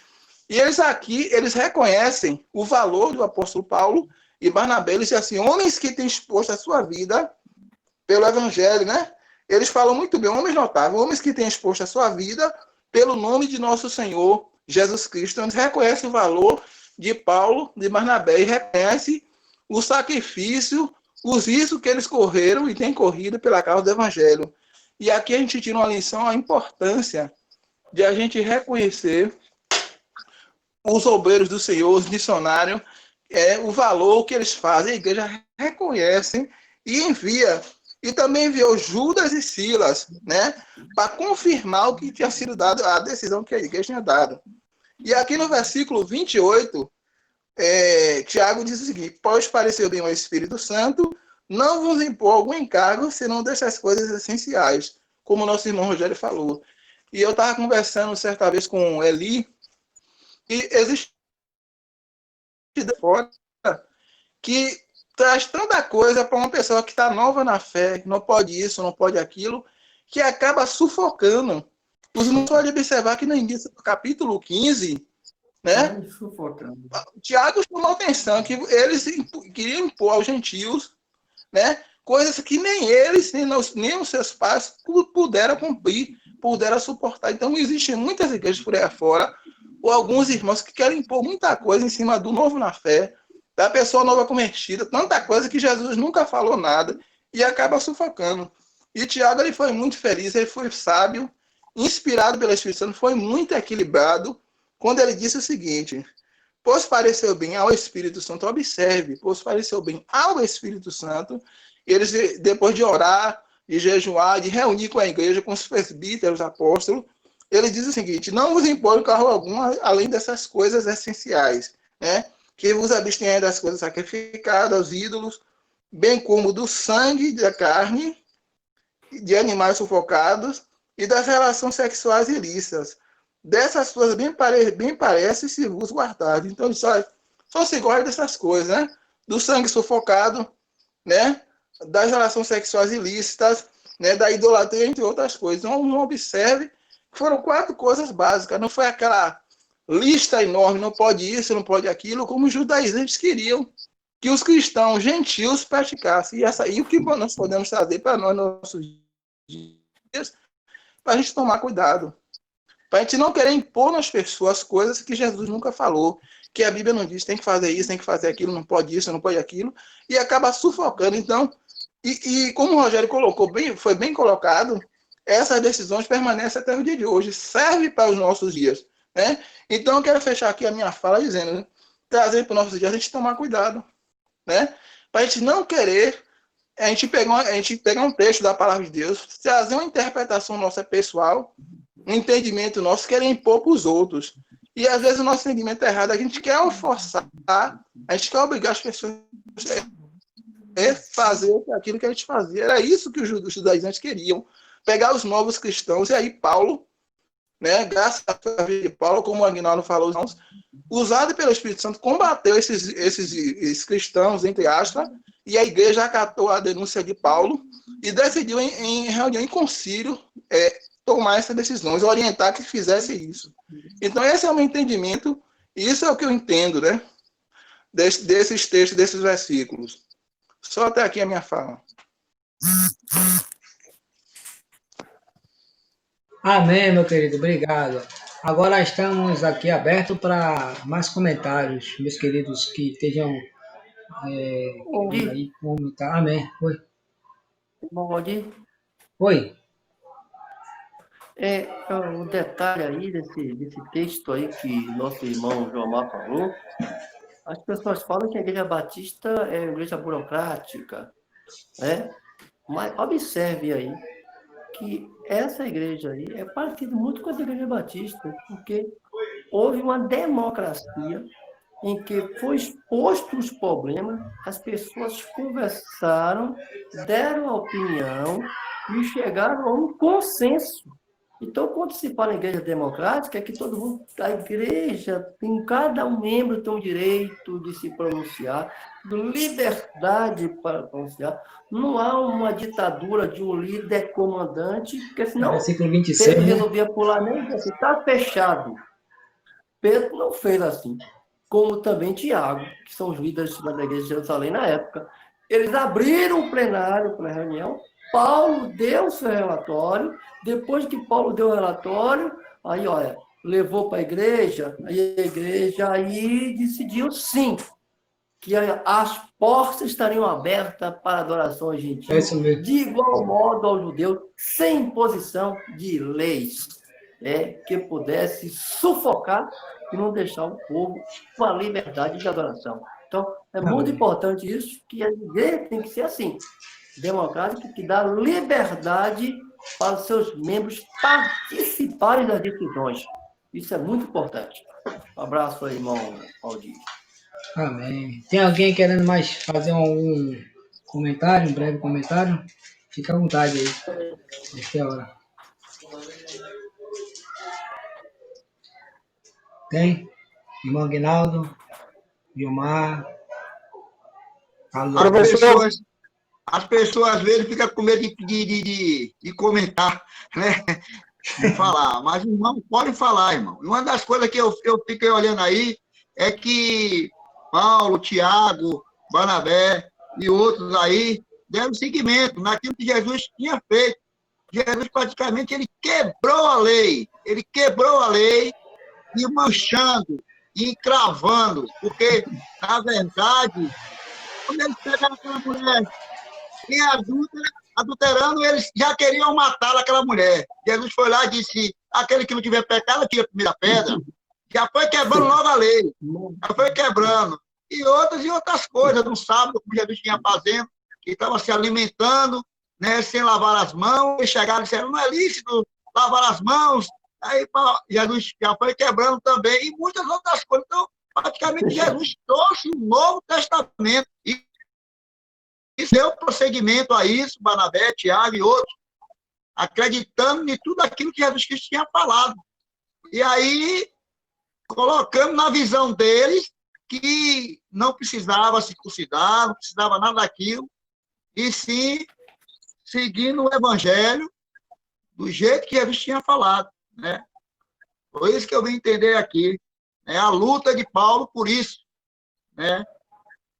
E eles aqui, eles reconhecem o valor do apóstolo Paulo e Barnabé. Eles dizem assim, homens que têm exposto a sua vida pelo evangelho, né? Eles falam muito bem, homens notáveis, homens que têm exposto a sua vida pelo nome de nosso Senhor Jesus Cristo. Eles reconhecem o valor de Paulo, de Barnabé, e reconhecem o sacrifício, os riscos que eles correram e têm corrido pela causa do evangelho. E aqui a gente tira uma lição, a importância de a gente reconhecer os obreiros do Senhor, os missionários, o valor que eles fazem. A igreja reconhece e envia. E também enviou Judas e Silas, né, para confirmar o que tinha sido dado, a decisão que a igreja tinha dado. E aqui no versículo 28, Tiago diz o seguinte, pois pareceu bem ao Espírito Santo, não vos impor algum encargo, senão dessas coisas essenciais, como o nosso irmão Rogério falou. E eu estava conversando certa vez com Eli, e existe fora que traz tanta coisa para uma pessoa que está nova na fé, não pode isso, não pode aquilo, que acaba sufocando. Os irmãos podem observar que no início do capítulo 15, né, Tiago chamou a atenção que eles queriam impor aos gentios, né, coisas que nem eles, nem os seus pais puderam cumprir, puderam suportar. Então, existem muitas igrejas por aí afora, ou alguns irmãos que querem impor muita coisa em cima do novo na fé, da pessoa nova convertida, tanta coisa que Jesus nunca falou nada e acaba sufocando. E Tiago, ele foi muito feliz, ele foi sábio, inspirado pelo Espírito Santo, foi muito equilibrado, quando ele disse o seguinte, pois pareceu bem ao Espírito Santo, observe, pois pareceu bem ao Espírito Santo, eles, depois de orar, de jejuar, de reunir com a igreja, com os presbíteros, apóstolos, ele diz o seguinte, não vos impõe carro algum, além dessas coisas essenciais, né? Que vos abstenham das coisas sacrificadas aos ídolos, bem como do sangue da carne, de animais sufocados e das relações sexuais ilícitas. Dessas coisas bem parece se vos guardar. Então, só se guarda dessas coisas, né? Do sangue sufocado, né? Das relações sexuais ilícitas, né? Da idolatria, entre outras coisas. Então, não observe que foram 4 coisas básicas. Não foi aquela lista enorme, não pode isso, não pode aquilo, como os judaizantes queriam que os cristãos gentios praticassem. E o que nós podemos trazer para nós nos nossos dias, para a gente tomar cuidado. Para a gente não querer impor nas pessoas coisas que Jesus nunca falou, que a Bíblia não diz, tem que fazer isso, tem que fazer aquilo, não pode isso, não pode aquilo, e acaba sufocando. Então, e como o Rogério colocou, foi bem colocado, essas decisões permanecem até o dia de hoje, serve para os nossos dias. Né? Então, eu quero fechar aqui a minha fala dizendo, né? Trazer para os nossos dias, a gente tomar cuidado. Né? Para a gente não querer, a gente pegar um texto da palavra de Deus, trazer uma interpretação nossa pessoal, um entendimento nosso, querer impor para os outros. E às vezes o nosso entendimento é errado, a gente quer forçar, a gente quer obrigar as pessoas a fazer aquilo que a gente fazia. Era isso que os judaizantes queriam, pegar os novos cristãos, e aí Paulo, né, graças à vida de Paulo, como o Aguinaldo falou, usado pelo Espírito Santo, combateu esses cristãos, entre aspas, e a igreja acatou a denúncia de Paulo e decidiu, em reunião, em concílio, tomar essas decisões, orientar que fizesse isso. Então, esse é o meu entendimento, e isso é o que eu entendo, né, desses textos, desses versículos. Só até aqui a minha fala. Amém, meu querido, obrigado. Agora estamos aqui abertos para mais comentários, meus queridos, que estejam aí comentar. Amém. Oi. Valdir, Oi. o detalhe aí desse texto aí que nosso irmão Jomar falou, As pessoas falam que a Igreja Batista é uma igreja burocrática, né? Mas observe aí que essa igreja aí é parecida muito com a Igreja Batista, porque houve uma democracia em que foi exposto os problemas, as pessoas conversaram, deram a opinião e chegaram a um consenso. Então, quando se fala em igreja democrática, é que todo mundo, a igreja, tem, cada um membro tem o direito de se pronunciar, liberdade para pronunciar. Não há uma ditadura de um líder comandante, porque senão Versículo Pedro 26, né? resolvia pular nem assim, está fechado. Pedro não fez assim, como também Tiago, que são os líderes da igreja de Jerusalém na época. Eles abriram o plenário para a reunião, Paulo deu seu relatório, depois que Paulo deu o relatório, aí, olha, levou para a igreja, aí a igreja aí decidiu sim, que as portas estariam abertas para adorações É gentias, isso mesmo. de igual modo aos judeus, sem imposição de leis, que pudesse sufocar e não deixar o povo com a liberdade de adoração. Então, é muito importante isso, que a igreja tem que ser assim, democrática, que dá liberdade para os seus membros participarem das decisões. Isso é muito importante. Um abraço aí, irmão Aldir. Amém. Tem alguém querendo mais fazer algum comentário, um breve comentário? Fica à vontade aí. Essa é a hora. Tem? Irmão Aguinaldo, Vilmar, Carlos As Augusto. pessoas, as pessoas às vezes ficam com medo de comentar, né? De falar. Mas, irmão, pode falar, irmão. E uma das coisas que eu fiquei olhando aí é que Paulo, Tiago, Barnabé e outros aí deram seguimento naquilo que Jesus tinha feito. Jesus, praticamente, ele quebrou a lei. Ele quebrou a lei e manchando, e encravando, porque, na verdade, quando eles pegaram aquela mulher em adulterando, eles já queriam matá-la, aquela mulher. Jesus foi lá e disse, aquele que não tiver pecado, tira a primeira pedra. Já foi quebrando logo a lei. Já foi quebrando. E outras coisas, no sábado, como Jesus tinha fazendo, que estava se alimentando, né, sem lavar as mãos, e chegaram e disseram, não é lícito lavar as mãos. Aí Jesus já foi quebrando também, e muitas outras coisas. Então, praticamente, Jesus trouxe um Novo Testamento. E deu prosseguimento a isso, Barnabé, Tiago e outros, acreditando em tudo aquilo que Jesus Cristo tinha falado. E aí, colocando na visão deles que não precisava circuncidar, não precisava nada daquilo, e sim seguindo o Evangelho do jeito que Jesus tinha falado, né? Foi isso que eu vim entender aqui, né? A luta de Paulo por isso, né?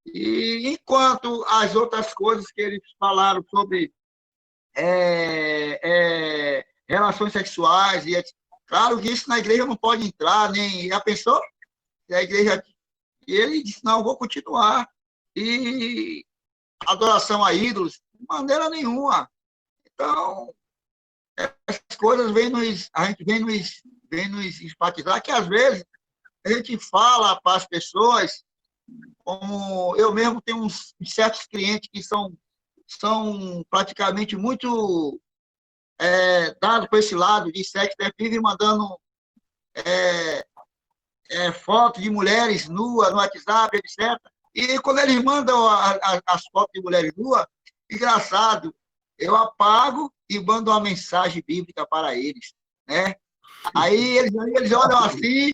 E enquanto as outras coisas que eles falaram sobre relações sexuais, claro que isso na igreja não pode entrar, nem a pessoa, a igreja, e ele disse, não, vou continuar. E adoração a ídolos, de maneira nenhuma. Então, essas coisas a gente vem nos enfatizar, que às vezes a gente fala para as pessoas, como eu mesmo tenho certos clientes que são praticamente muito dados para esse lado de sexo, vivem mandando fotos de mulheres nuas no WhatsApp, etc. E quando eles mandam as fotos de mulheres nuas, engraçado, eu apago e mando uma mensagem bíblica para eles, né? Aí eles olham assim,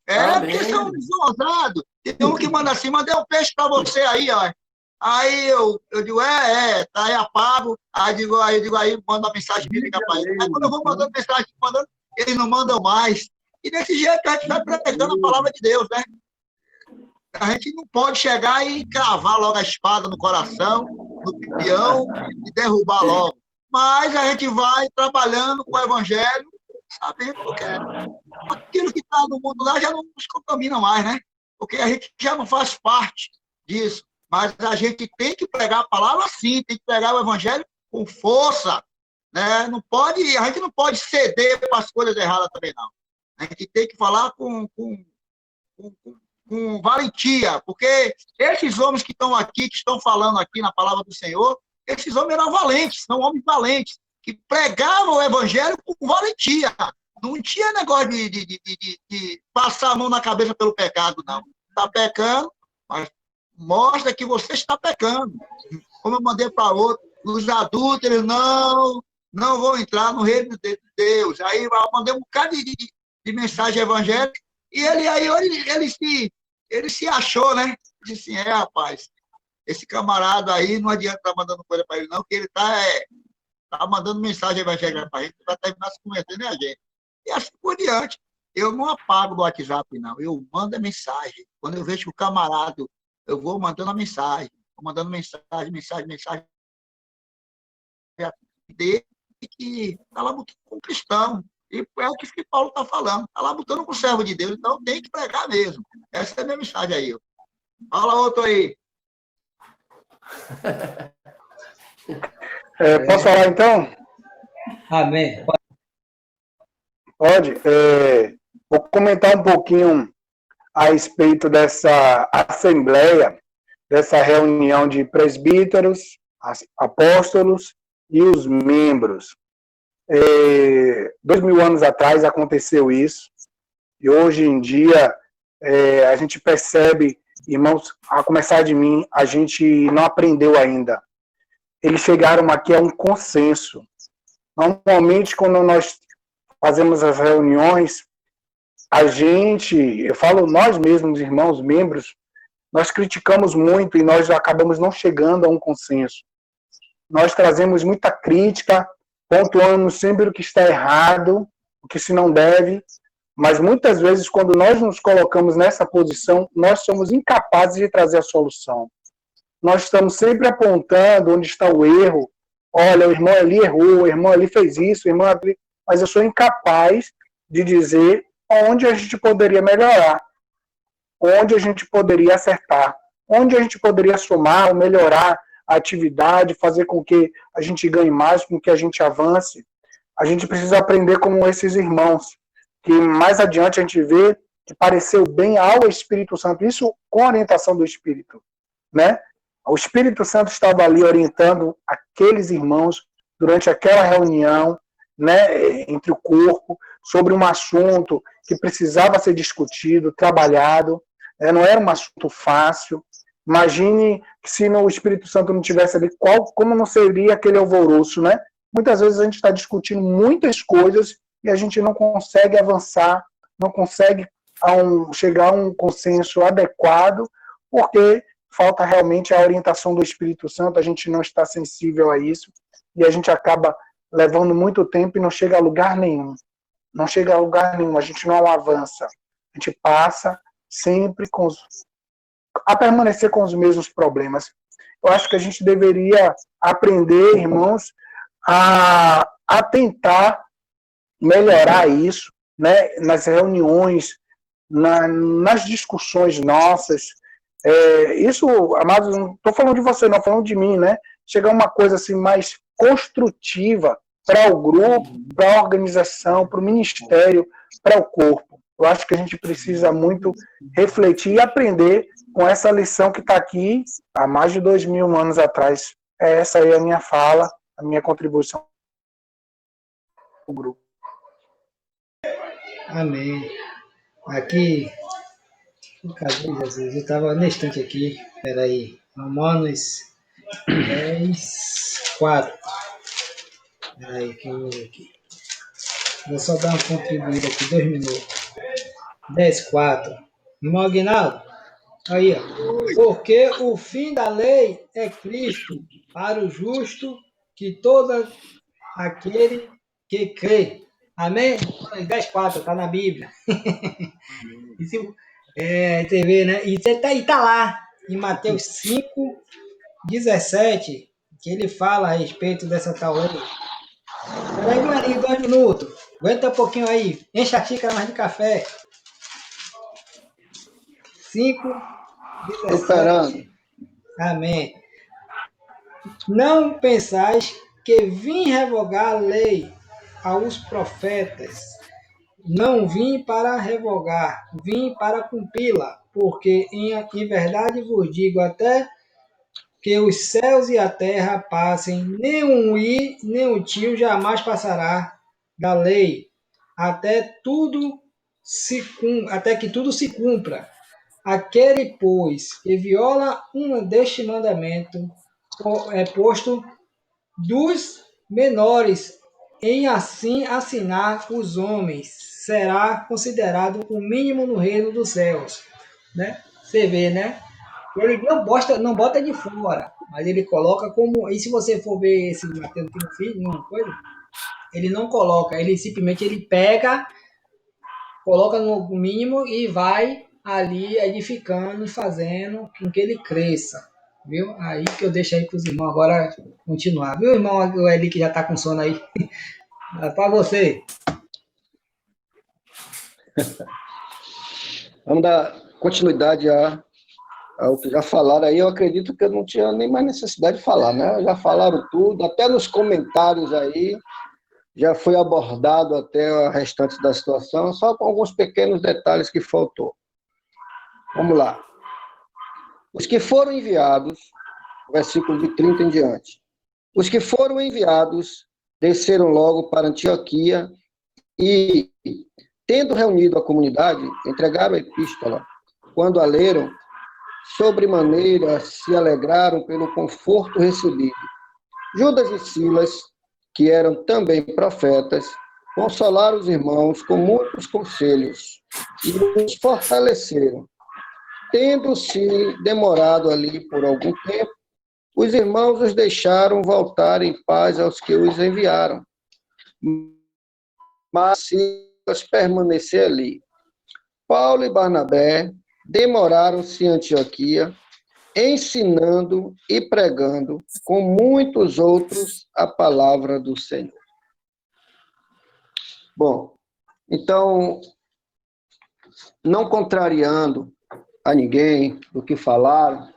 porque são desonrados. Tem um que manda assim, mandei um peixe para você aí, ó. Aí eu digo, tá, aí apago, aí mando uma mensagem bíblica para eles. Aí quando eu vou mandando mensagem, eles não mandam mais. E desse jeito a gente vai pregando a palavra de Deus, né? A gente não pode chegar e cravar logo a espada no coração, no pipião, e derrubar logo. Mas a gente vai trabalhando com o Evangelho, sabendo que aquilo que está no mundo lá já não nos contamina mais, né? Porque a gente já não faz parte disso. Mas a gente tem que pregar a palavra sim, tem que pregar o Evangelho com força, né? A gente não pode ceder para as coisas erradas também, não. A gente tem que falar com com valentia, porque esses homens que estão aqui, que estão falando aqui na palavra do Senhor, esses homens eram valentes, são homens valentes, que pregavam o evangelho com valentia. Não tinha negócio de passar a mão na cabeça pelo pecado, não. Está pecando, mas mostra que você está pecando. Como eu mandei para outro, os adúlteros não vão entrar no reino de Deus. Aí eu mandei um bocado de mensagem evangélica, e ele se achou, né? Disse assim, rapaz, esse camarada aí não adianta estar mandando coisa para ele, não, que ele tá mandando mensagem evangélica para a gente, vai terminar se convertendo a gente. E assim por diante. Eu não apago do WhatsApp, não. Eu mando a mensagem. Quando eu vejo o camarada, eu vou mandando a mensagem. Vou mandando mensagem. Dele que está lá lutando com o cristão. E é o que Paulo está falando. Está lá lutando com o servo de Deus. Então tem que pregar mesmo. Essa é a minha mensagem aí. Fala outro aí. Posso falar então? Amém. Pode. Vou comentar um pouquinho a respeito dessa assembleia, dessa reunião de presbíteros, apóstolos e os membros. 2000 anos atrás aconteceu isso, e hoje em dia a gente percebe, irmãos, a começar de mim, a gente não aprendeu ainda. Eles chegaram aqui a um consenso. Normalmente, quando nós fazemos as reuniões, eu falo nós mesmos, irmãos, membros, nós criticamos muito e nós acabamos não chegando a um consenso. Nós trazemos muita crítica, pontuamos sempre o que está errado, o que se não deve, mas muitas vezes, quando nós nos colocamos nessa posição, nós somos incapazes de trazer a solução. Nós estamos sempre apontando onde está o erro. Olha, o irmão ali errou, o irmão ali fez isso, o irmão ali... Mas eu sou incapaz de dizer onde a gente poderia melhorar, onde a gente poderia acertar, onde a gente poderia somar ou melhorar a atividade, fazer com que a gente ganhe mais, com que a gente avance. A gente precisa aprender como esses irmãos, que mais adiante a gente vê que pareceu bem ao Espírito Santo, isso com a orientação do Espírito, né? O Espírito Santo estava ali orientando aqueles irmãos durante aquela reunião, né, entre o corpo, sobre um assunto que precisava ser discutido, trabalhado, não era um assunto fácil. Imagine que se o Espírito Santo não tivesse ali, como não seria aquele alvoroço, né? Muitas vezes a gente está discutindo muitas coisas e a gente não consegue avançar, não consegue chegar a um consenso adequado, porque falta realmente a orientação do Espírito Santo, a gente não está sensível a isso, e a gente acaba levando muito tempo e não chega a lugar nenhum. Não chega a lugar nenhum, a gente não avança. A gente passa sempre a permanecer com os mesmos problemas. Eu acho que a gente deveria aprender, irmãos, a tentar melhorar isso, né, nas reuniões, nas discussões nossas. Isso, amados, não estou falando de você, não, falando de mim, né? Chegar a uma coisa assim mais construtiva para o grupo, para a organização, para o ministério, para o corpo. Eu acho que a gente precisa muito refletir e aprender com essa lição que está aqui há mais de 2000 anos atrás. Essa aí é a minha fala, a minha contribuição para o grupo. Amém. Aqui, cadê Jesus? Eu estava na estante aqui. Espera aí. Romanos 10, 4. Espera aí, que eu vou aqui. Vou só dar uma contribuída aqui, 2 minutos. 10, 4. Irmão Aguinaldo, aí, ó. Porque o fim da lei é Cristo para o justo que todo aquele que crê. Amém? 10, 4, está na Bíblia. Você vê, né? E tá lá, em Mateus 5, 17, que ele fala a respeito dessa tal lei. Peraí, Marinho, 2 minutos. Aguenta um pouquinho aí. Enche a xícara mais de café. 5, 17. Esperando. Amém. Não pensais que vim revogar a lei aos profetas. Não vim para revogar, vim para cumpri-la. porque em verdade vos digo, até que os céus e a terra passem, nem um i, nem um tio jamais passará da lei, até que tudo se cumpra. Aquele, pois, que viola um deste mandamento, é posto dos menores em assim assinar os homens, será considerado o mínimo no reino dos céus. Né? Você vê, né? Ele não bota de fora, mas ele coloca como. E se você for ver esse Mateus tem um filho, uma coisa, ele não coloca, ele simplesmente ele pega, coloca no mínimo e vai ali edificando e fazendo com que ele cresça. Viu? Aí que eu deixo aí para os irmãos agora continuar. Viu, irmão? O Eli que já está com sono aí. É para você. Vamos dar continuidade ao que já falaram aí. Eu acredito que eu não tinha nem mais necessidade de falar, né? Já falaram tudo, até nos comentários aí, já foi abordado até o restante da situação, só com alguns pequenos detalhes que faltou. Vamos lá. Os que foram enviados, versículo de 30 em diante. Os que foram enviados desceram logo para Antioquia e, tendo reunido a comunidade, entregaram a epístola. Quando a leram, sobremaneira se alegraram pelo conforto recebido. Judas e Silas, que eram também profetas, consolaram os irmãos com muitos conselhos e os fortaleceram. Tendo-se demorado ali por algum tempo, os irmãos os deixaram voltar em paz aos que os enviaram. Mas Silas permaneceu ali. Paulo e Barnabé demoraram-se em Antioquia, ensinando e pregando com muitos outros a palavra do Senhor. Bom, então, não contrariando a ninguém do que falaram,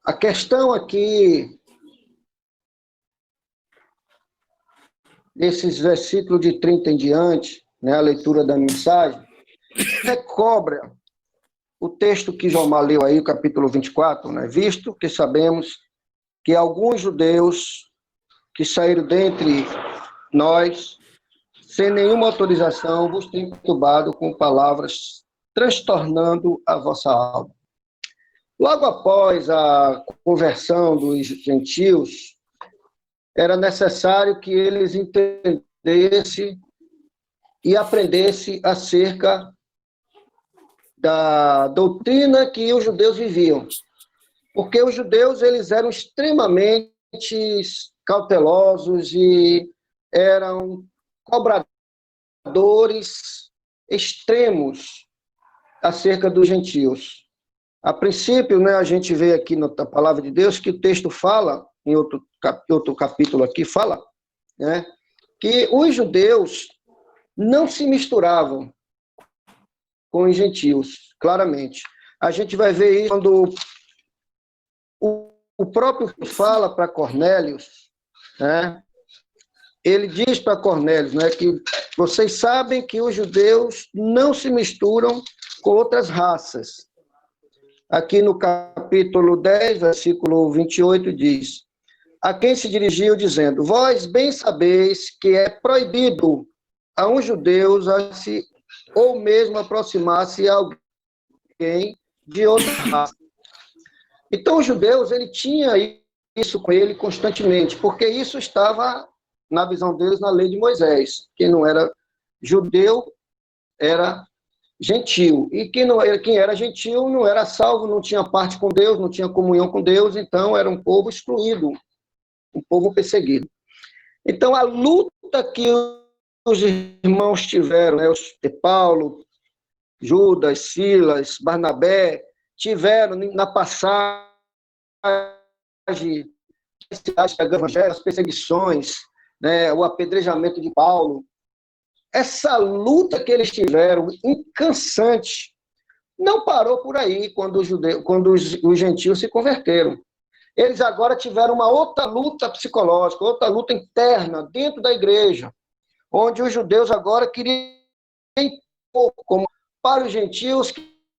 a questão aqui, nesses versículos de 30 em diante, né, a leitura da mensagem, recobra o texto que Jomar leu aí, o capítulo 24, né, visto que sabemos que alguns judeus que saíram dentre nós, sem nenhuma autorização, vos têm perturbado com palavras, transtornando a vossa alma. Logo após a conversão dos gentios, era necessário que eles entendessem e aprendessem acerca da doutrina que os judeus viviam. Porque os judeus eles eram extremamente cautelosos e eram cobradores extremos acerca dos gentios. A princípio, né, a gente vê aqui na palavra de Deus que o texto fala, em outro capítulo aqui, fala, né, que os judeus não se misturavam com os gentios, claramente. A gente vai ver isso quando o próprio fala para Cornélios, né, ele diz para Cornélios, né, que vocês sabem que os judeus não se misturam com outras raças. Aqui no capítulo 10, versículo 28, diz: a quem se dirigiu dizendo, vós bem sabeis que é proibido a um judeu ou mesmo aproximar-se a alguém de outra raça. Então, os judeus, ele tinha isso com ele constantemente, porque isso estava, na visão deles, na lei de Moisés. Quem não era judeu era gentil. E quem era gentil não era salvo, não tinha parte com Deus, não tinha comunhão com Deus, então era um povo excluído, um povo perseguido. Então, a luta que os irmãos tiveram, né, Paulo, Judas, Silas, Barnabé, tiveram na passagem as perseguições, né, o apedrejamento de Paulo, essa luta que eles tiveram, incansante, não parou por aí quando os gentios se converteram. Eles agora tiveram uma outra luta psicológica, outra luta interna dentro da igreja, onde os judeus agora queriam pouco, como para os gentios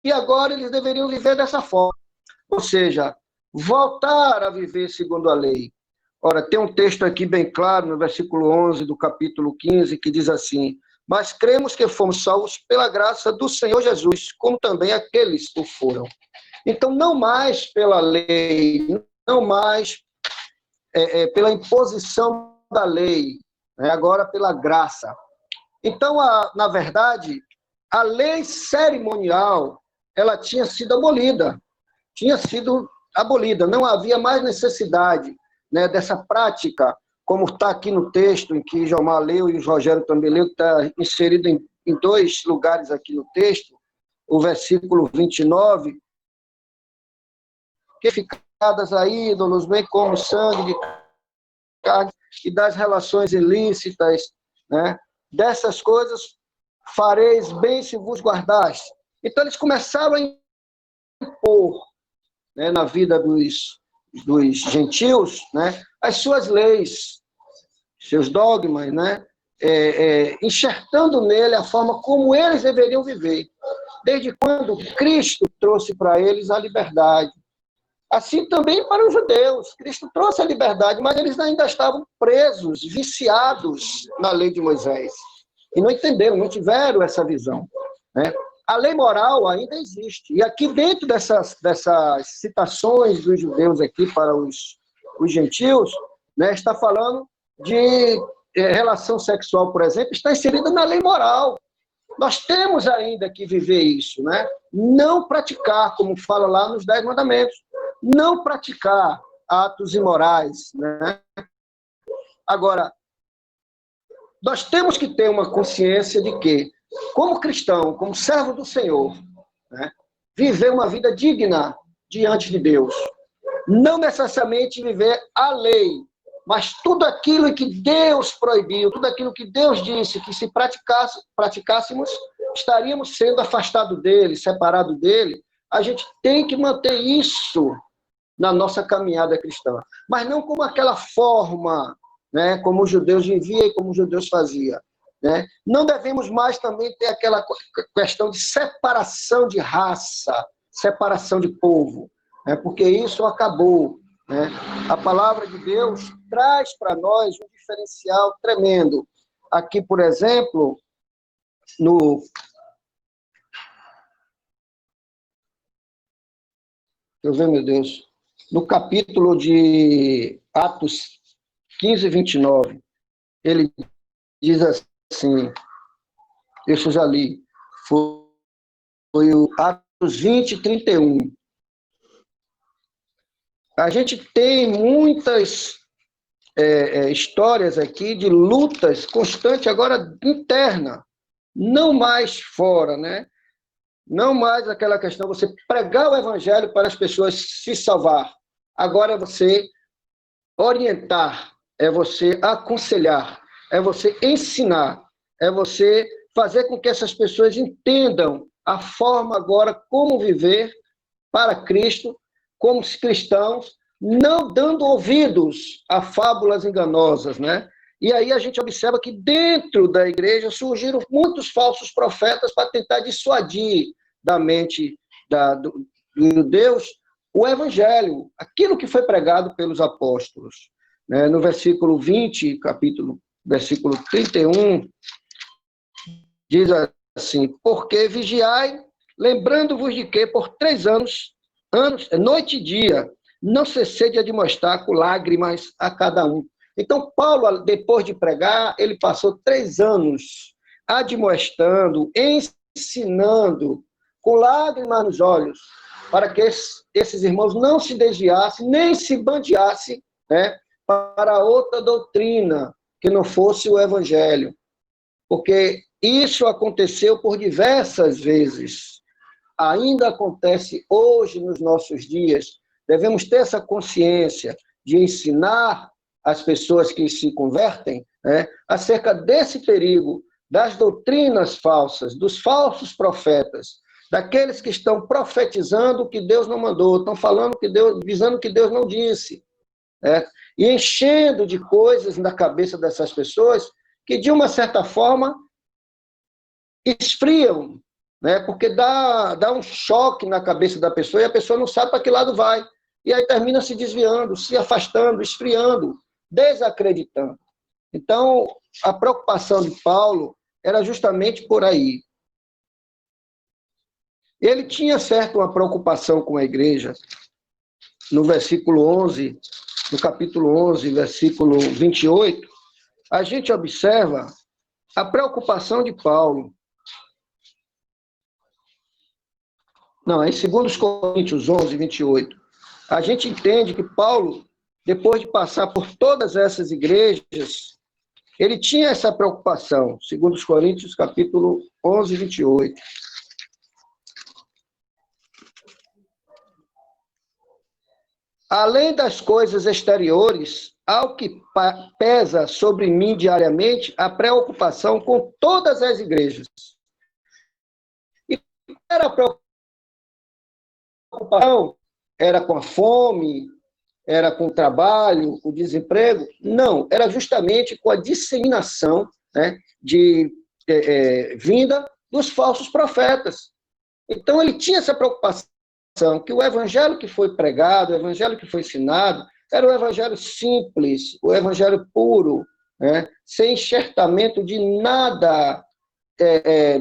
e agora eles deveriam viver dessa forma. Ou seja, voltar a viver segundo a lei. Ora, tem um texto aqui bem claro, no versículo 11 do capítulo 15, que diz assim: mas cremos que fomos salvos pela graça do Senhor Jesus, como também aqueles o foram. Então, não mais pela lei, não mais pela imposição da lei, né? Agora pela graça. Então, na verdade, a lei cerimonial, ela tinha sido abolida. Não havia mais necessidade, né, dessa prática, como está aqui no texto, em que Jomar leu e o Rogério também leu, que está inserido em 2 lugares aqui no texto, o versículo 29, que ficadas a ídolos, bem como sangue de carne e das relações ilícitas, né? Dessas coisas fareis bem se vos guardais. Então, eles começaram a impor, né, na vida dos gentios, né, as suas leis, seus dogmas, né, enxertando nele a forma como eles deveriam viver, desde quando Cristo trouxe para eles a liberdade. Assim também para os judeus, Cristo trouxe a liberdade, mas eles ainda estavam presos, viciados na lei de Moisés. E não entenderam, não tiveram essa visão, né? A lei moral ainda existe. E aqui dentro dessas citações dos judeus aqui para os gentios, né, está falando de relação sexual, por exemplo, está inserida na lei moral. Nós temos ainda que viver isso, né? Não praticar, como fala lá nos 10 mandamentos, não praticar atos imorais, né? Agora, nós temos que ter uma consciência de que, como cristão, como servo do Senhor, né, viver uma vida digna diante de Deus. Não necessariamente viver a lei, mas tudo aquilo que Deus proibiu, tudo aquilo que Deus disse que se praticássemos, estaríamos sendo afastados dele, separados dele. A gente tem que manter isso na nossa caminhada cristã. Mas não como aquela forma, né, como os judeus viviam e como os judeus faziam. Né? Não devemos mais também ter aquela questão de separação de raça, separação de povo, né? Porque isso acabou. Né? A palavra de Deus traz para nós um diferencial tremendo. Aqui, por exemplo, deixa eu ver, meu Deus, no capítulo de Atos 15, 29, ele diz assim, isso já li, foi o Atos 20, 31. A gente tem muitas histórias aqui de lutas constantes, agora interna, não mais fora, né? Não mais aquela questão de você pregar o evangelho para as pessoas se salvar. Agora é você orientar, é você aconselhar, é você ensinar, é você fazer com que essas pessoas entendam a forma agora como viver para Cristo, como cristãos, não dando ouvidos a fábulas enganosas, né? E aí a gente observa que dentro da igreja surgiram muitos falsos profetas para tentar dissuadir da mente dos judeus o evangelho, aquilo que foi pregado pelos apóstolos. Né? No versículo 20, versículo 31, diz assim, porque vigiai, lembrando-vos de que por 3 anos, noite e dia, não cessei de admoestar com lágrimas a cada um. Então, Paulo, depois de pregar, ele passou 3 anos admoestando, ensinando, com lágrimas nos olhos, para que esses irmãos não se desviassem, nem se bandeassem, né, para outra doutrina, que não fosse o evangelho. Porque isso aconteceu por diversas vezes. Ainda acontece hoje, nos nossos dias. Devemos ter essa consciência de ensinar as pessoas que se convertem, né, acerca desse perigo, das doutrinas falsas, dos falsos profetas, daqueles que estão profetizando o que Deus não mandou, estão falando que Deus, dizendo que Deus não disse, né, e enchendo de coisas na cabeça dessas pessoas que, de uma certa forma, esfriam, né? Porque dá um choque na cabeça da pessoa e a pessoa não sabe para que lado vai. E aí termina se desviando, se afastando, esfriando, desacreditando. Então, a preocupação de Paulo era justamente por aí. Ele tinha, certo, uma preocupação com a igreja. No versículo 11, no capítulo 11, versículo 28, a gente observa a preocupação de Paulo. Não, é em 2 Coríntios 11, 28. A gente entende que Paulo, depois de passar por todas essas igrejas, ele tinha essa preocupação. 2 Coríntios, capítulo 11, 28. Além das coisas exteriores, ao que pesa sobre mim diariamente a preocupação com todas as igrejas. E era a preocupação? Era com a fome? Era com o trabalho, o desemprego? Não, era justamente com a disseminação, né, vinda dos falsos profetas. Então, ele tinha essa preocupação, que o evangelho que foi pregado, o evangelho que foi ensinado, era o evangelho simples, o evangelho puro, né, sem enxertamento de nada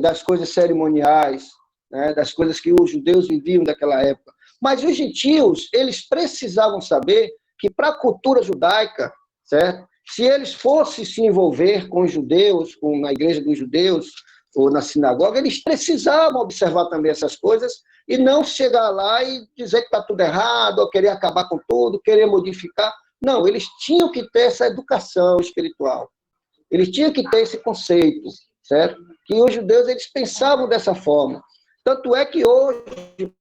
das coisas cerimoniais, né, das coisas que os judeus viviam naquela época. Mas os gentios, eles precisavam saber que para a cultura judaica, certo? Se eles fossem se envolver com os judeus, na igreja dos judeus, ou na sinagoga, eles precisavam observar também essas coisas e não chegar lá e dizer que está tudo errado, ou querer acabar com tudo, querer modificar. Não, eles tinham que ter essa educação espiritual. Eles tinham que ter esse conceito, certo? Que os judeus, eles pensavam dessa forma. Tanto é que hoje,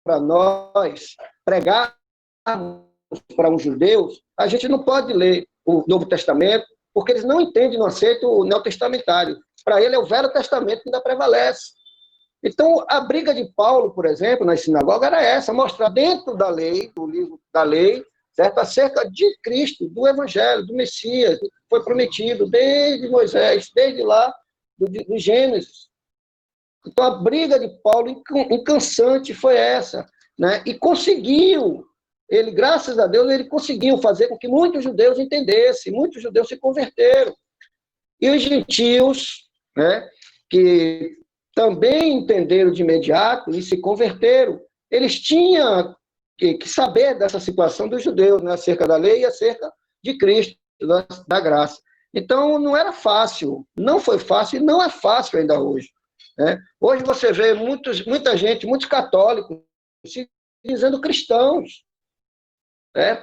para nós, pregar para os judeus, a gente não pode ler o Novo Testamento, porque eles não entendem, não aceitam o neotestamentário. Para ele é o Velho Testamento que ainda prevalece. Então, a briga de Paulo, por exemplo, na sinagoga, era essa, mostrar dentro da lei, do livro da lei, certo? Acerca de Cristo, do Evangelho, do Messias, que foi prometido desde Moisés, desde lá, do Gênesis. Então, a briga de Paulo incansante foi essa, né? E conseguiu, ele, graças a Deus, ele conseguiu fazer com que muitos judeus entendessem, muitos judeus se converteram. E os gentios, né, que também entenderam de imediato e se converteram, eles tinham que saber dessa situação dos judeus, né, acerca da lei e acerca de Cristo, da graça. Então, não era fácil, não foi fácil e não é fácil ainda hoje. Né? Hoje você vê muita gente, muitos católicos, se dizendo cristãos. Né?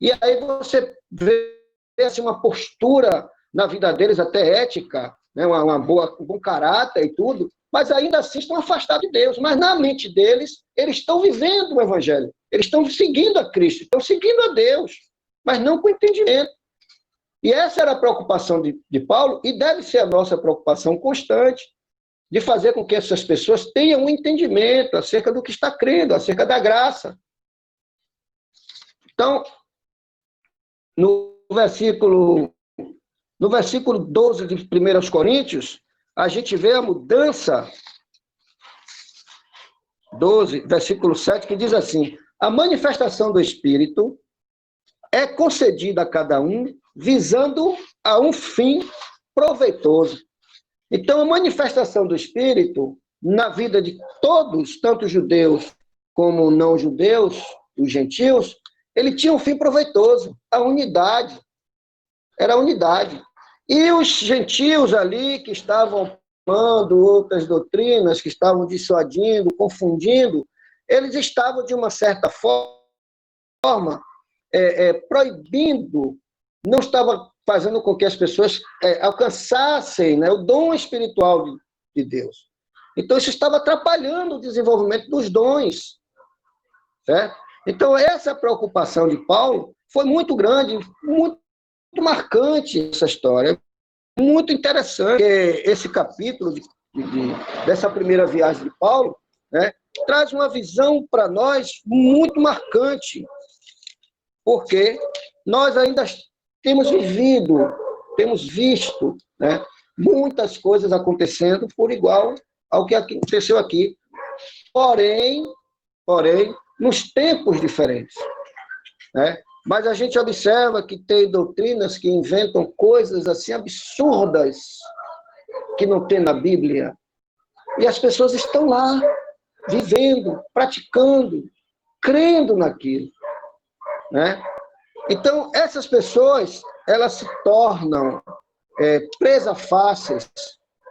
E aí você vê assim, uma postura na vida deles até ética, né? um bom caráter e tudo, mas ainda assim estão afastados de Deus. Mas na mente deles, eles estão vivendo o Evangelho, eles estão seguindo a Cristo, estão seguindo a Deus, mas não com entendimento. E essa era a preocupação de Paulo, e deve ser a nossa preocupação constante, de fazer com que essas pessoas tenham um entendimento acerca do que está crendo, acerca da graça. Então, no versículo 12 de 1 Coríntios, a gente vê a mudança, 12, versículo 7, que diz assim: a manifestação do Espírito é concedida a cada um, visando a um fim proveitoso. Então, a manifestação do Espírito, na vida de todos, tanto judeus como não judeus, os gentios, ele tinha um fim proveitoso, a unidade. Era a unidade. E os gentios ali, que estavam tomando outras doutrinas, que estavam dissuadindo, confundindo, eles estavam, de uma certa forma, proibindo, não estava fazendo com que as pessoas alcançassem, né, o dom espiritual de Deus. Então, isso estava atrapalhando o desenvolvimento dos dons. Certo? Então, essa preocupação de Paulo foi muito grande, muito marcante essa história, muito interessante. Esse capítulo dessa primeira viagem de Paulo, né, traz uma visão para nós muito marcante, porque nós ainda temos visto, né, muitas coisas acontecendo por igual ao que aconteceu aqui, porém, nos tempos diferentes, né? Mas a gente observa que tem doutrinas que inventam coisas assim absurdas que não tem na Bíblia, e as pessoas estão lá, vivendo, praticando, crendo naquilo, né? Então, essas pessoas, elas se tornam presas fáceis,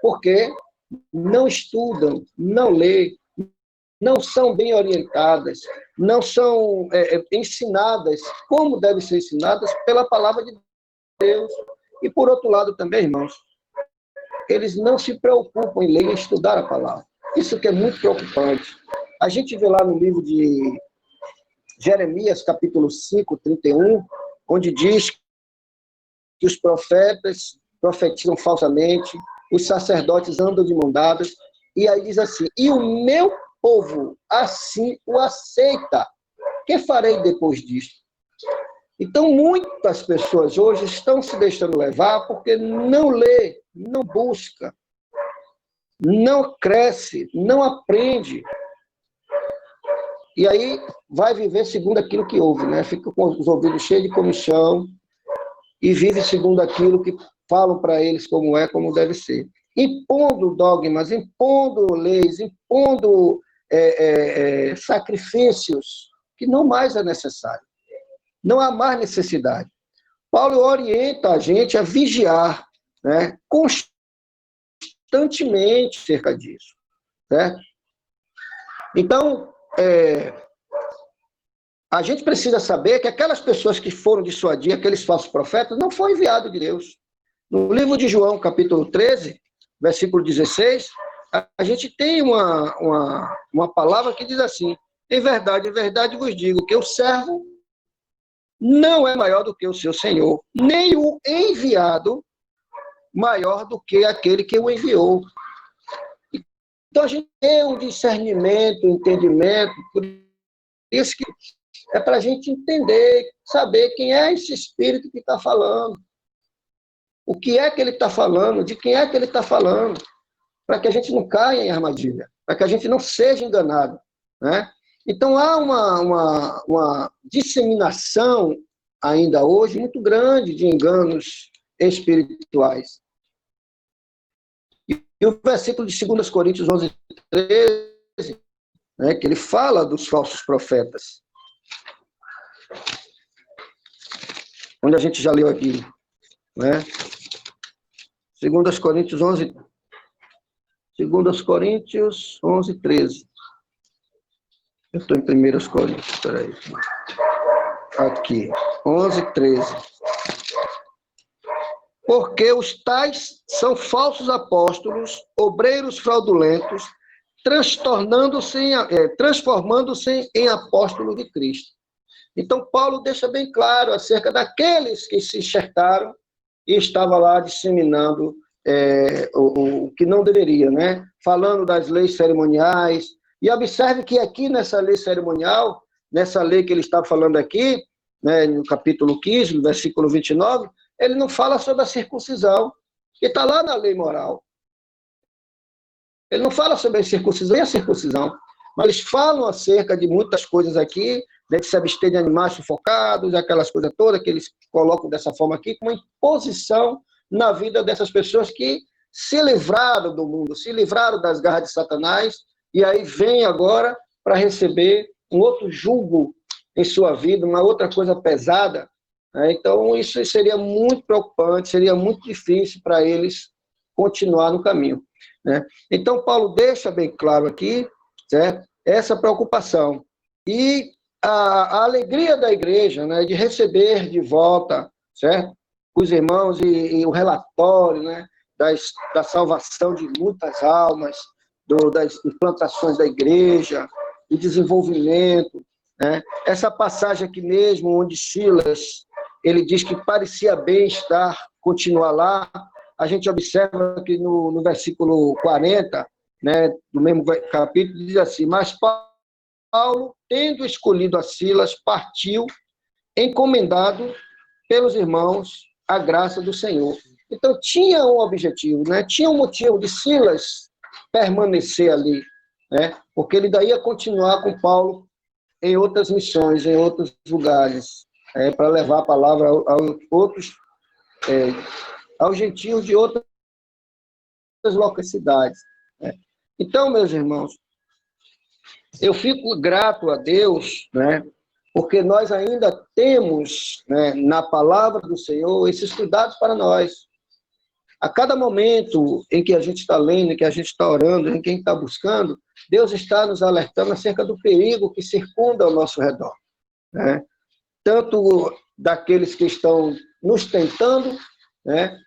porque não estudam, não lêem, não são bem orientadas, não são ensinadas como devem ser ensinadas pela palavra de Deus. E, por outro lado também, irmãos, eles não se preocupam em ler e estudar a palavra. Isso que é muito preocupante. A gente vê lá no livro de Jeremias, capítulo 5, 31, onde diz que os profetas profetizam falsamente, os sacerdotes andam de mão dadas, e aí diz assim, e o meu povo assim o aceita. Que farei depois disto? Então, muitas pessoas hoje estão se deixando levar porque não lê, não busca, não cresce, não aprende. E aí vai viver segundo aquilo que ouve, né? Fica com os ouvidos cheios de comichão e vive segundo aquilo que falam para eles como deve ser. Impondo dogmas, impondo leis, impondo sacrifícios que não mais é necessário. Não há mais necessidade. Paulo orienta a gente a vigiar, né, constantemente acerca disso. Certo? Então, a gente precisa saber que aquelas pessoas que foram dissuadir, aqueles falsos profetas, não foram enviados de Deus. No livro de João, capítulo 13, versículo 16, a gente tem uma palavra que diz assim, em verdade vos digo que o servo não é maior do que o seu senhor, nem o enviado maior do que aquele que o enviou. Então a gente tem um discernimento, um entendimento, por isso que é para a gente entender, saber quem é esse espírito que está falando, o que é que ele está falando, de quem é que ele está falando, para que a gente não caia em armadilha, para que a gente não seja enganado, né? Então, há uma disseminação, ainda hoje, muito grande de enganos espirituais. E o versículo de 2 Coríntios 11, 13, né, que ele fala dos falsos profetas, onde a gente já leu aqui, né? 2 Coríntios 11, 13. Eu estou em 1 Coríntios, espera aí. Aqui, 11, 13. Porque os tais são falsos apóstolos, obreiros fraudulentos, transformando-se em apóstolos de Cristo. Então, Paulo deixa bem claro acerca daqueles que se enxertaram e estavam lá disseminando o que não deveria, né? Falando das leis cerimoniais. E observe que aqui nessa lei cerimonial, nessa lei que ele está falando aqui, né, no capítulo 15, no versículo 29, ele não fala sobre a circuncisão, que está lá na lei moral. Ele não fala sobre a circuncisão e a circuncisão, mas eles falam acerca de muitas coisas aqui, né, de se abster de animais sufocados, aquelas coisas todas que eles colocam dessa forma aqui, com uma imposição na vida dessas pessoas que se livraram do mundo, se livraram das garras de Satanás, e aí vem agora para receber um outro jugo em sua vida, uma outra coisa pesada, né? Então, isso seria muito preocupante, seria muito difícil para eles continuar no caminho, né? Então, Paulo deixa bem claro aqui, certo? Essa preocupação. E a alegria da igreja, né, de receber de volta, certo? Os irmãos e o relatório, né, da salvação de muitas almas, das implantações da igreja, o desenvolvimento, né? Essa passagem aqui mesmo, onde Silas, ele diz que parecia bem continuar lá, a gente observa que no versículo 40, né, do mesmo capítulo, diz assim, mas Paulo, tendo escolhido a Silas, partiu, encomendado pelos irmãos à graça do Senhor. Então, tinha um objetivo, né? Tinha um motivo de Silas permanecer ali, né? Porque ele daí ia continuar com Paulo em outras missões, em outros lugares, para levar a palavra outros, aos gentios de outras localidades, né? Então, meus irmãos, eu fico grato a Deus, né? Porque nós ainda temos, né, na palavra do Senhor esses cuidados para nós. A cada momento em que a gente está lendo, em que a gente está orando, em que a gente está buscando, Deus está nos alertando acerca do perigo que circunda ao nosso redor, né? Tanto daqueles que estão nos tentando, né,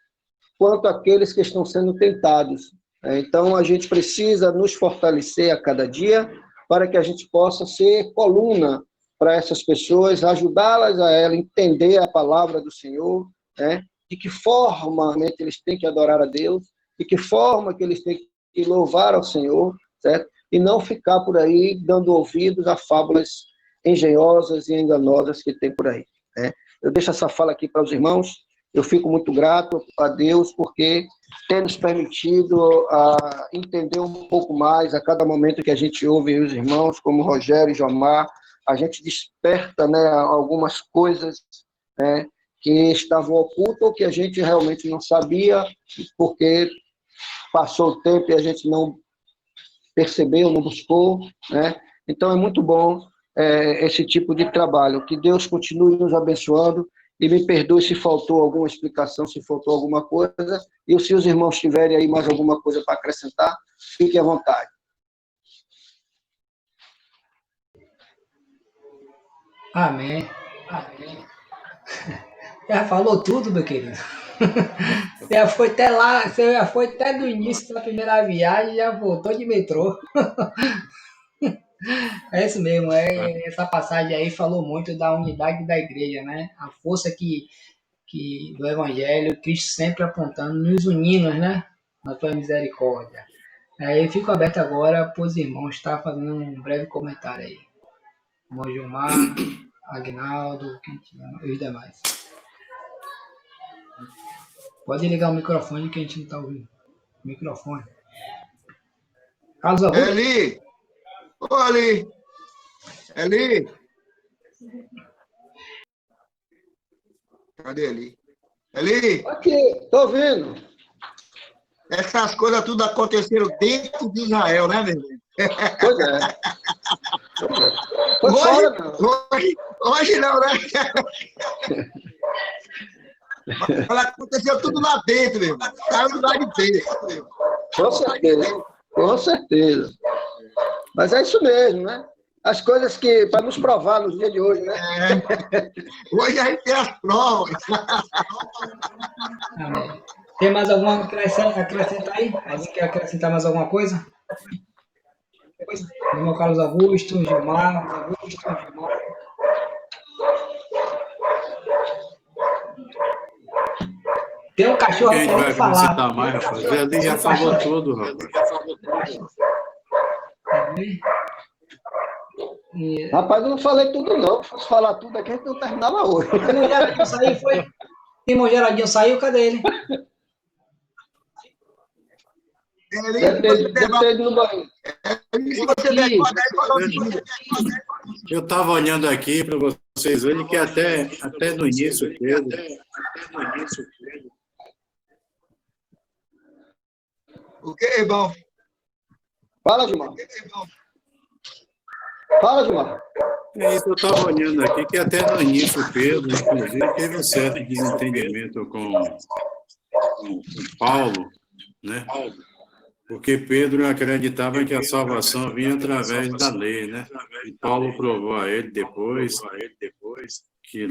quanto aqueles que estão sendo tentados. Então, a gente precisa nos fortalecer a cada dia para que a gente possa ser coluna para essas pessoas, ajudá-las a ela entender a palavra do Senhor, né? De que forma, né, que eles têm que adorar a Deus, de que forma que eles têm que louvar ao Senhor, certo? E não ficar por aí dando ouvidos a fábulas engenhosas e enganosas que tem por aí, né? Eu deixo essa fala aqui para os irmãos. Eu fico muito grato a Deus porque tem nos permitido entender um pouco mais a cada momento que a gente ouve os irmãos, como Rogério e Jomar. A gente desperta, né, algumas coisas, né, que estavam ocultas ou que a gente realmente não sabia, porque passou o tempo e a gente não percebeu, não buscou, né? Então é muito bom esse tipo de trabalho. Que Deus continue nos abençoando e me perdoe se faltou alguma explicação, se faltou alguma coisa, e se os irmãos tiverem aí mais alguma coisa para acrescentar, fiquem à vontade. Amém. Amém. Já falou tudo, meu querido. Você já foi até lá, você já foi até do início da primeira viagem e já voltou de metrô. É isso mesmo, essa passagem aí falou muito da unidade da igreja, né? A força que do Evangelho, Cristo sempre apontando, nos unindo, né? Na tua misericórdia. Aí eu fico aberto agora para os irmãos estar fazendo um breve comentário aí. Irmão Gilmar, Agnaldo, e os demais. Pode ligar o microfone que a gente não está ouvindo. Microfone. Carlos Augusto? Eli! Ô, Eli! Eli! Cadê Eli? Eli! Aqui, estou ouvindo. Essas coisas tudo aconteceram dentro de Israel, né, meu irmão? Pois é. Foi fora, não. Hoje não, né? Mas aconteceu tudo lá dentro, meu irmão. Saiu do lado de dentro, meu irmão. Com certeza, com certeza. Mas é isso mesmo, né? As coisas que, para nos provar nos dias de hoje, né? Hoje a gente tem as provas. Amém. Tem mais alguma acrescentar aí? Alguém quer acrescentar mais alguma coisa? Irmão Carlos Augusto, Gilmar. Tem um cachorro Quem querendo vai falar. acrescentar mais, rapaz? Ele já falou tudo, rapaz. Rapaz, eu não falei tudo, não. Se fosse falar tudo aqui, a gente não terminava hoje. O irmão Geraldinho saiu, foi? O irmão Geraldinho saiu, cadê ele? Deve ter ido no banho. Eu estava olhando aqui para vocês verem que até no início, Pedro. O que, irmão? Fala, Gilmar. Fala, Gilmar. É isso, eu estava olhando aqui, que até no início, Pedro, inclusive, teve um certo desentendimento com Paulo, né? Porque Pedro acreditava que a salvação vinha através da lei, né? E Paulo provou a ele depois que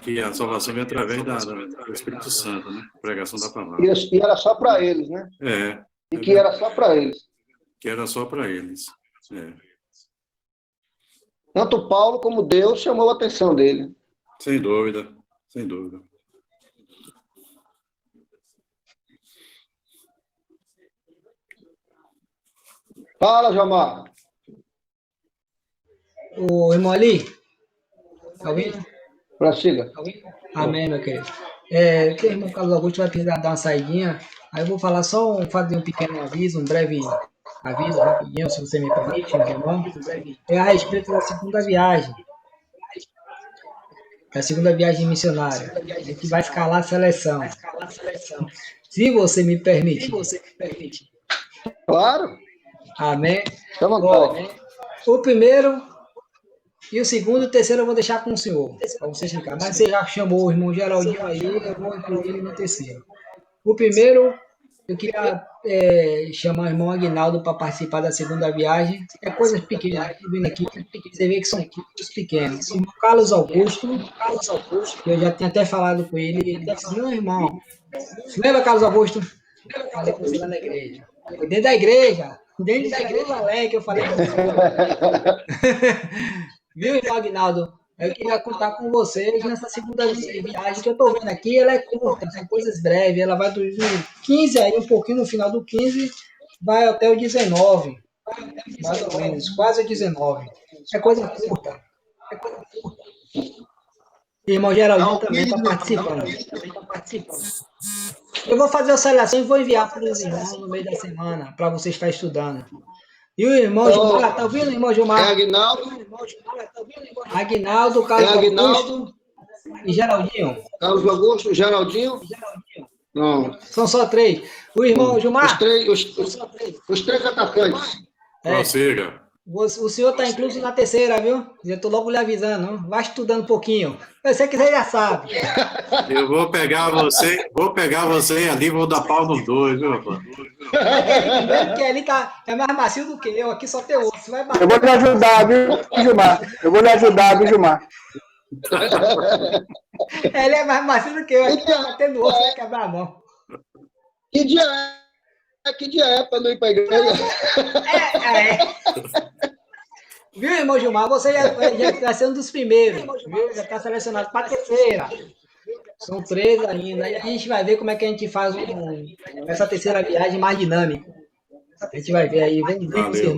que a salvação vinha através do Espírito Santo, né? Pregação da palavra. E era só para eles, né? E que era só para eles. Que era só para eles. Tanto Paulo como Deus chamou a atenção dele. Sem dúvida, sem dúvida. Fala, Jamar. O irmão Ali? Tá ouvindo? Prossiga. Amém, meu querido. Que o irmão Carlos Augusto vai precisar dar uma saidinha. Aí eu vou falar fazer um pequeno aviso, um breve aviso, rapidinho, se você me permite, meu irmão. É a respeito da segunda viagem. Da segunda viagem missionária. A gente vai escalar a seleção. Se você me permitir. Claro, Amém? fica à vontade. O primeiro e o segundo e o terceiro eu vou deixar com o senhor, para você explicar. Mas você já chamou o irmão Geraldinho aí, eu vou incluir ele no terceiro. O primeiro, eu queria chamar o irmão Aguinaldo para participar da segunda viagem. É coisas pequenas, vindo aqui, você vê que são coisas pequenas. O irmão Carlos Augusto, que eu já tinha até falado com ele, ele disse, não, irmão, lembra, Carlos Augusto? Eu falei com você lá na igreja. Foi dentro da igreja, dentro da igreja que eu falei com você. Viu, irmão Aguinaldo? Eu queria contar com vocês nessa segunda viagem que eu estou vendo aqui. Ela é curta, são coisas breves. Ela vai do 15 aí, um pouquinho no final do 15, vai até o 19, mais ou menos, quase o 19. É coisa curta. Irmão Geraldinho também está participando. Eu vou fazer a seleção e vou enviar para os irmãos no meio da semana, para você estar estudando. E o irmão Gilmar, tá ouvindo, irmão Gilmar? É Aguinaldo. Aguinaldo, Carlos Augusto e Geraldinho. Carlos Augusto, Geraldinho. Não. São só 3. O irmão Gilmar. Os 3 atacantes. Prossiga. O senhor está incluso na terceira, viu? Eu estou logo lhe avisando. Vai estudando um pouquinho. Se você quiser, já sabe. Eu vou pegar você ali e vou dar pau nos dois, viu, rapaz? Porque ali é mais macio do que eu. Aqui só tem osso. Eu vou lhe ajudar, viu, Gilmar? Ele é mais macio do que eu. Aqui tá batendo osso, vai quebrar a mão. Que dia é para não ir para a igreja? Viu, irmão Gilmar? Você já vai ser um dos primeiros. Viu? Já está selecionado para a terceira. São 3 ainda. E a gente vai ver como é que a gente faz essa terceira viagem mais dinâmica. A gente vai ver aí. Vamos ver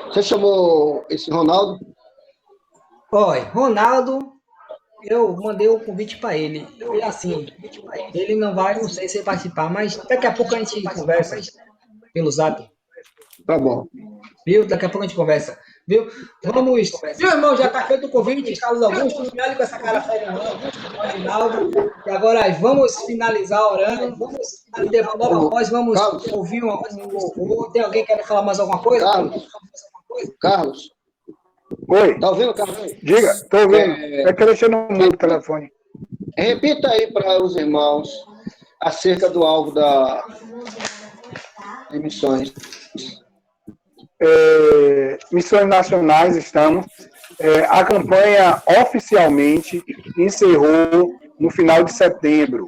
Você chamou esse Ronaldo? Olha, Ronaldo, eu mandei o convite para ele. E assim, ele não sei se vai participar, mas daqui a pouco a gente conversa pelo Zap. Tá bom. Viu? Daqui a pouco a gente conversa. Viu? Vamos. Viu, irmão? Já está feito o convite, Carlos Augusto. Não me olhe com essa cara feia, não. Aguinaldo. E agora vamos finalizar orando. E logo após vamos ouvir um louvor. Tem alguém que quer falar mais alguma coisa? Carlos. Oi. Tá ouvindo, Carlos? Diga, estou ouvindo. É que eu deixei no mudo o telefone. Repita aí para os irmãos acerca do alvo da missões. Missões nacionais estamos. A campanha oficialmente encerrou no final de setembro,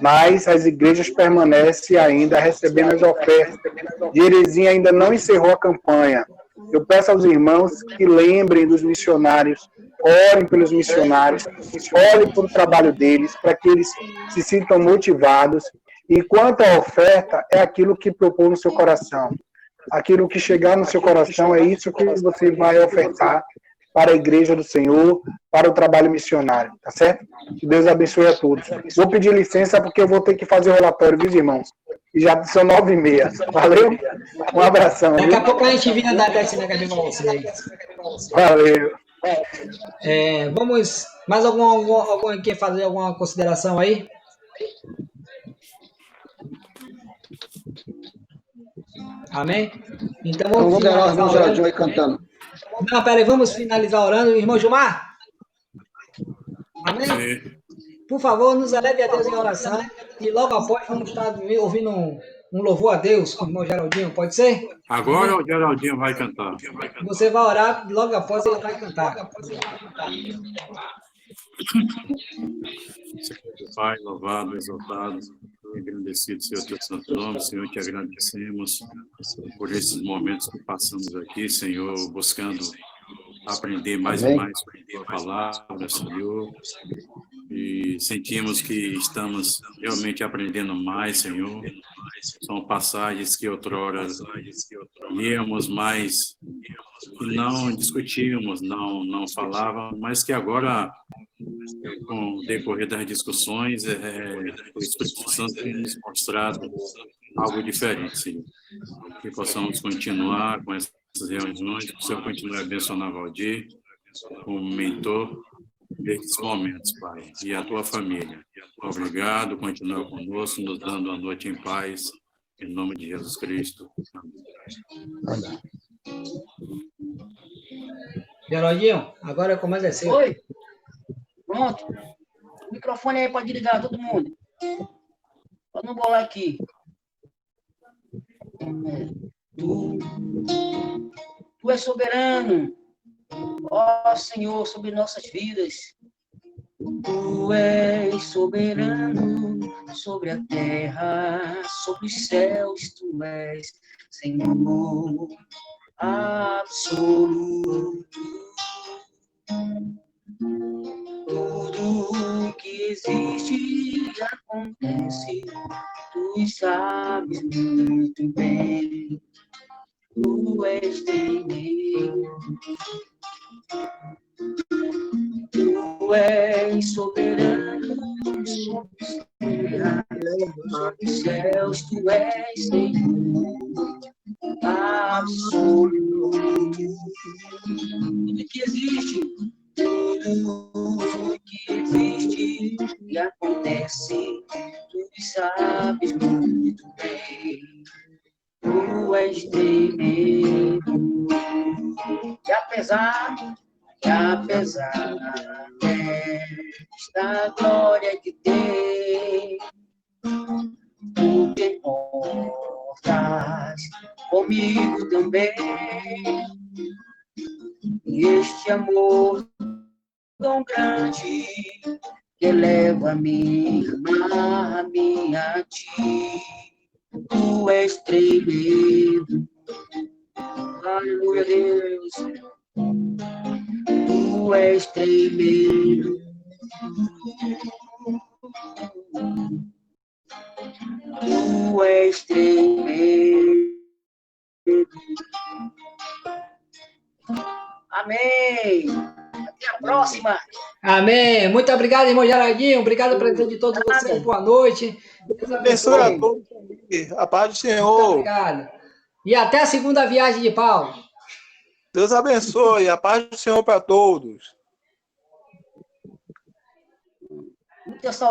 mas as igrejas permanecem ainda recebendo as ofertas. Jerezinha ainda não encerrou a campanha. Eu peço aos irmãos que lembrem dos missionários, orem pelos missionários, olhem para o trabalho deles, para que eles se sintam motivados. E quanto à oferta, é aquilo que propõe no seu coração. Aquilo que chegar no seu coração é isso que você vai ofertar para a igreja do Senhor, para o trabalho missionário, tá certo? Que Deus abençoe a todos. Vou pedir licença porque eu vou ter que fazer o relatório, viu, irmãos? E já são 9h30. Valeu? Um abração. Daqui a pouco a gente vira da décima para vocês. Valeu. Vamos. Mais alguém quer fazer alguma consideração aí? Amém? Então vamos finalizar o irmão Geraldinho aí cantando. Não, peraí, vamos finalizar orando. Irmão Gilmar? Amém? Por favor, nos eleve a Deus em oração. E logo após vamos estar ouvindo um louvor a Deus com o irmão Geraldinho, pode ser? Agora o Geraldinho vai cantar. Você vai orar, logo após ele vai cantar. Pai, louvado, exaltado, agradecido, Senhor, teu santo nome. Senhor, te agradecemos por esses momentos que passamos aqui, Senhor, buscando aprender mais e mais sobre a tua palavra, Senhor. E sentimos que estamos realmente aprendendo mais, Senhor. São passagens que outrora íamos mais, não discutíamos, não falávamos, mas que agora com o decorrer das discussões, o Espírito Santo tem nos mostrado algo diferente, Senhor. Que possamos continuar com essas reuniões, que o Senhor continue abençoando a Valdir como mentor desses momentos, Pai, e a tua família. Obrigado, continua conosco, nos dando a noite em paz, em nome de Jesus Cristo. Amém. Geraldinho, agora comanda é seu. Oi? Pronto. O microfone aí pode desligar, todo mundo. Pode não bolar aqui. Tu és soberano, ó Senhor, sobre nossas vidas. Tu és soberano sobre a terra, sobre os céus. Tu és Senhor absoluto. Tudo que existe e acontece, tu sabes muito bem. Tu és Deus. Tu és soberano sobre os céus. Tu és Senhor absoluto. Tudo que existe, tudo que existe e acontece, tu sabes muito bem. Tu és Deus. E apesar desta glória de Deus, tu te importas comigo também. E este amor tão grande que eleva minha alma a ti. Tu és tremendo. Aleluia, Deus. Tu és tremendo. Tu és tremendo. Amém. Até a próxima. Amém. Muito obrigado, irmão Geraldinho. Obrigado pela presença de todos vocês. Boa noite. Deus Abençoe a abençoe. todos. A paz do Muito Senhor. obrigado. E até a segunda viagem de Paulo. Deus abençoe. A paz do Senhor para todos. Muita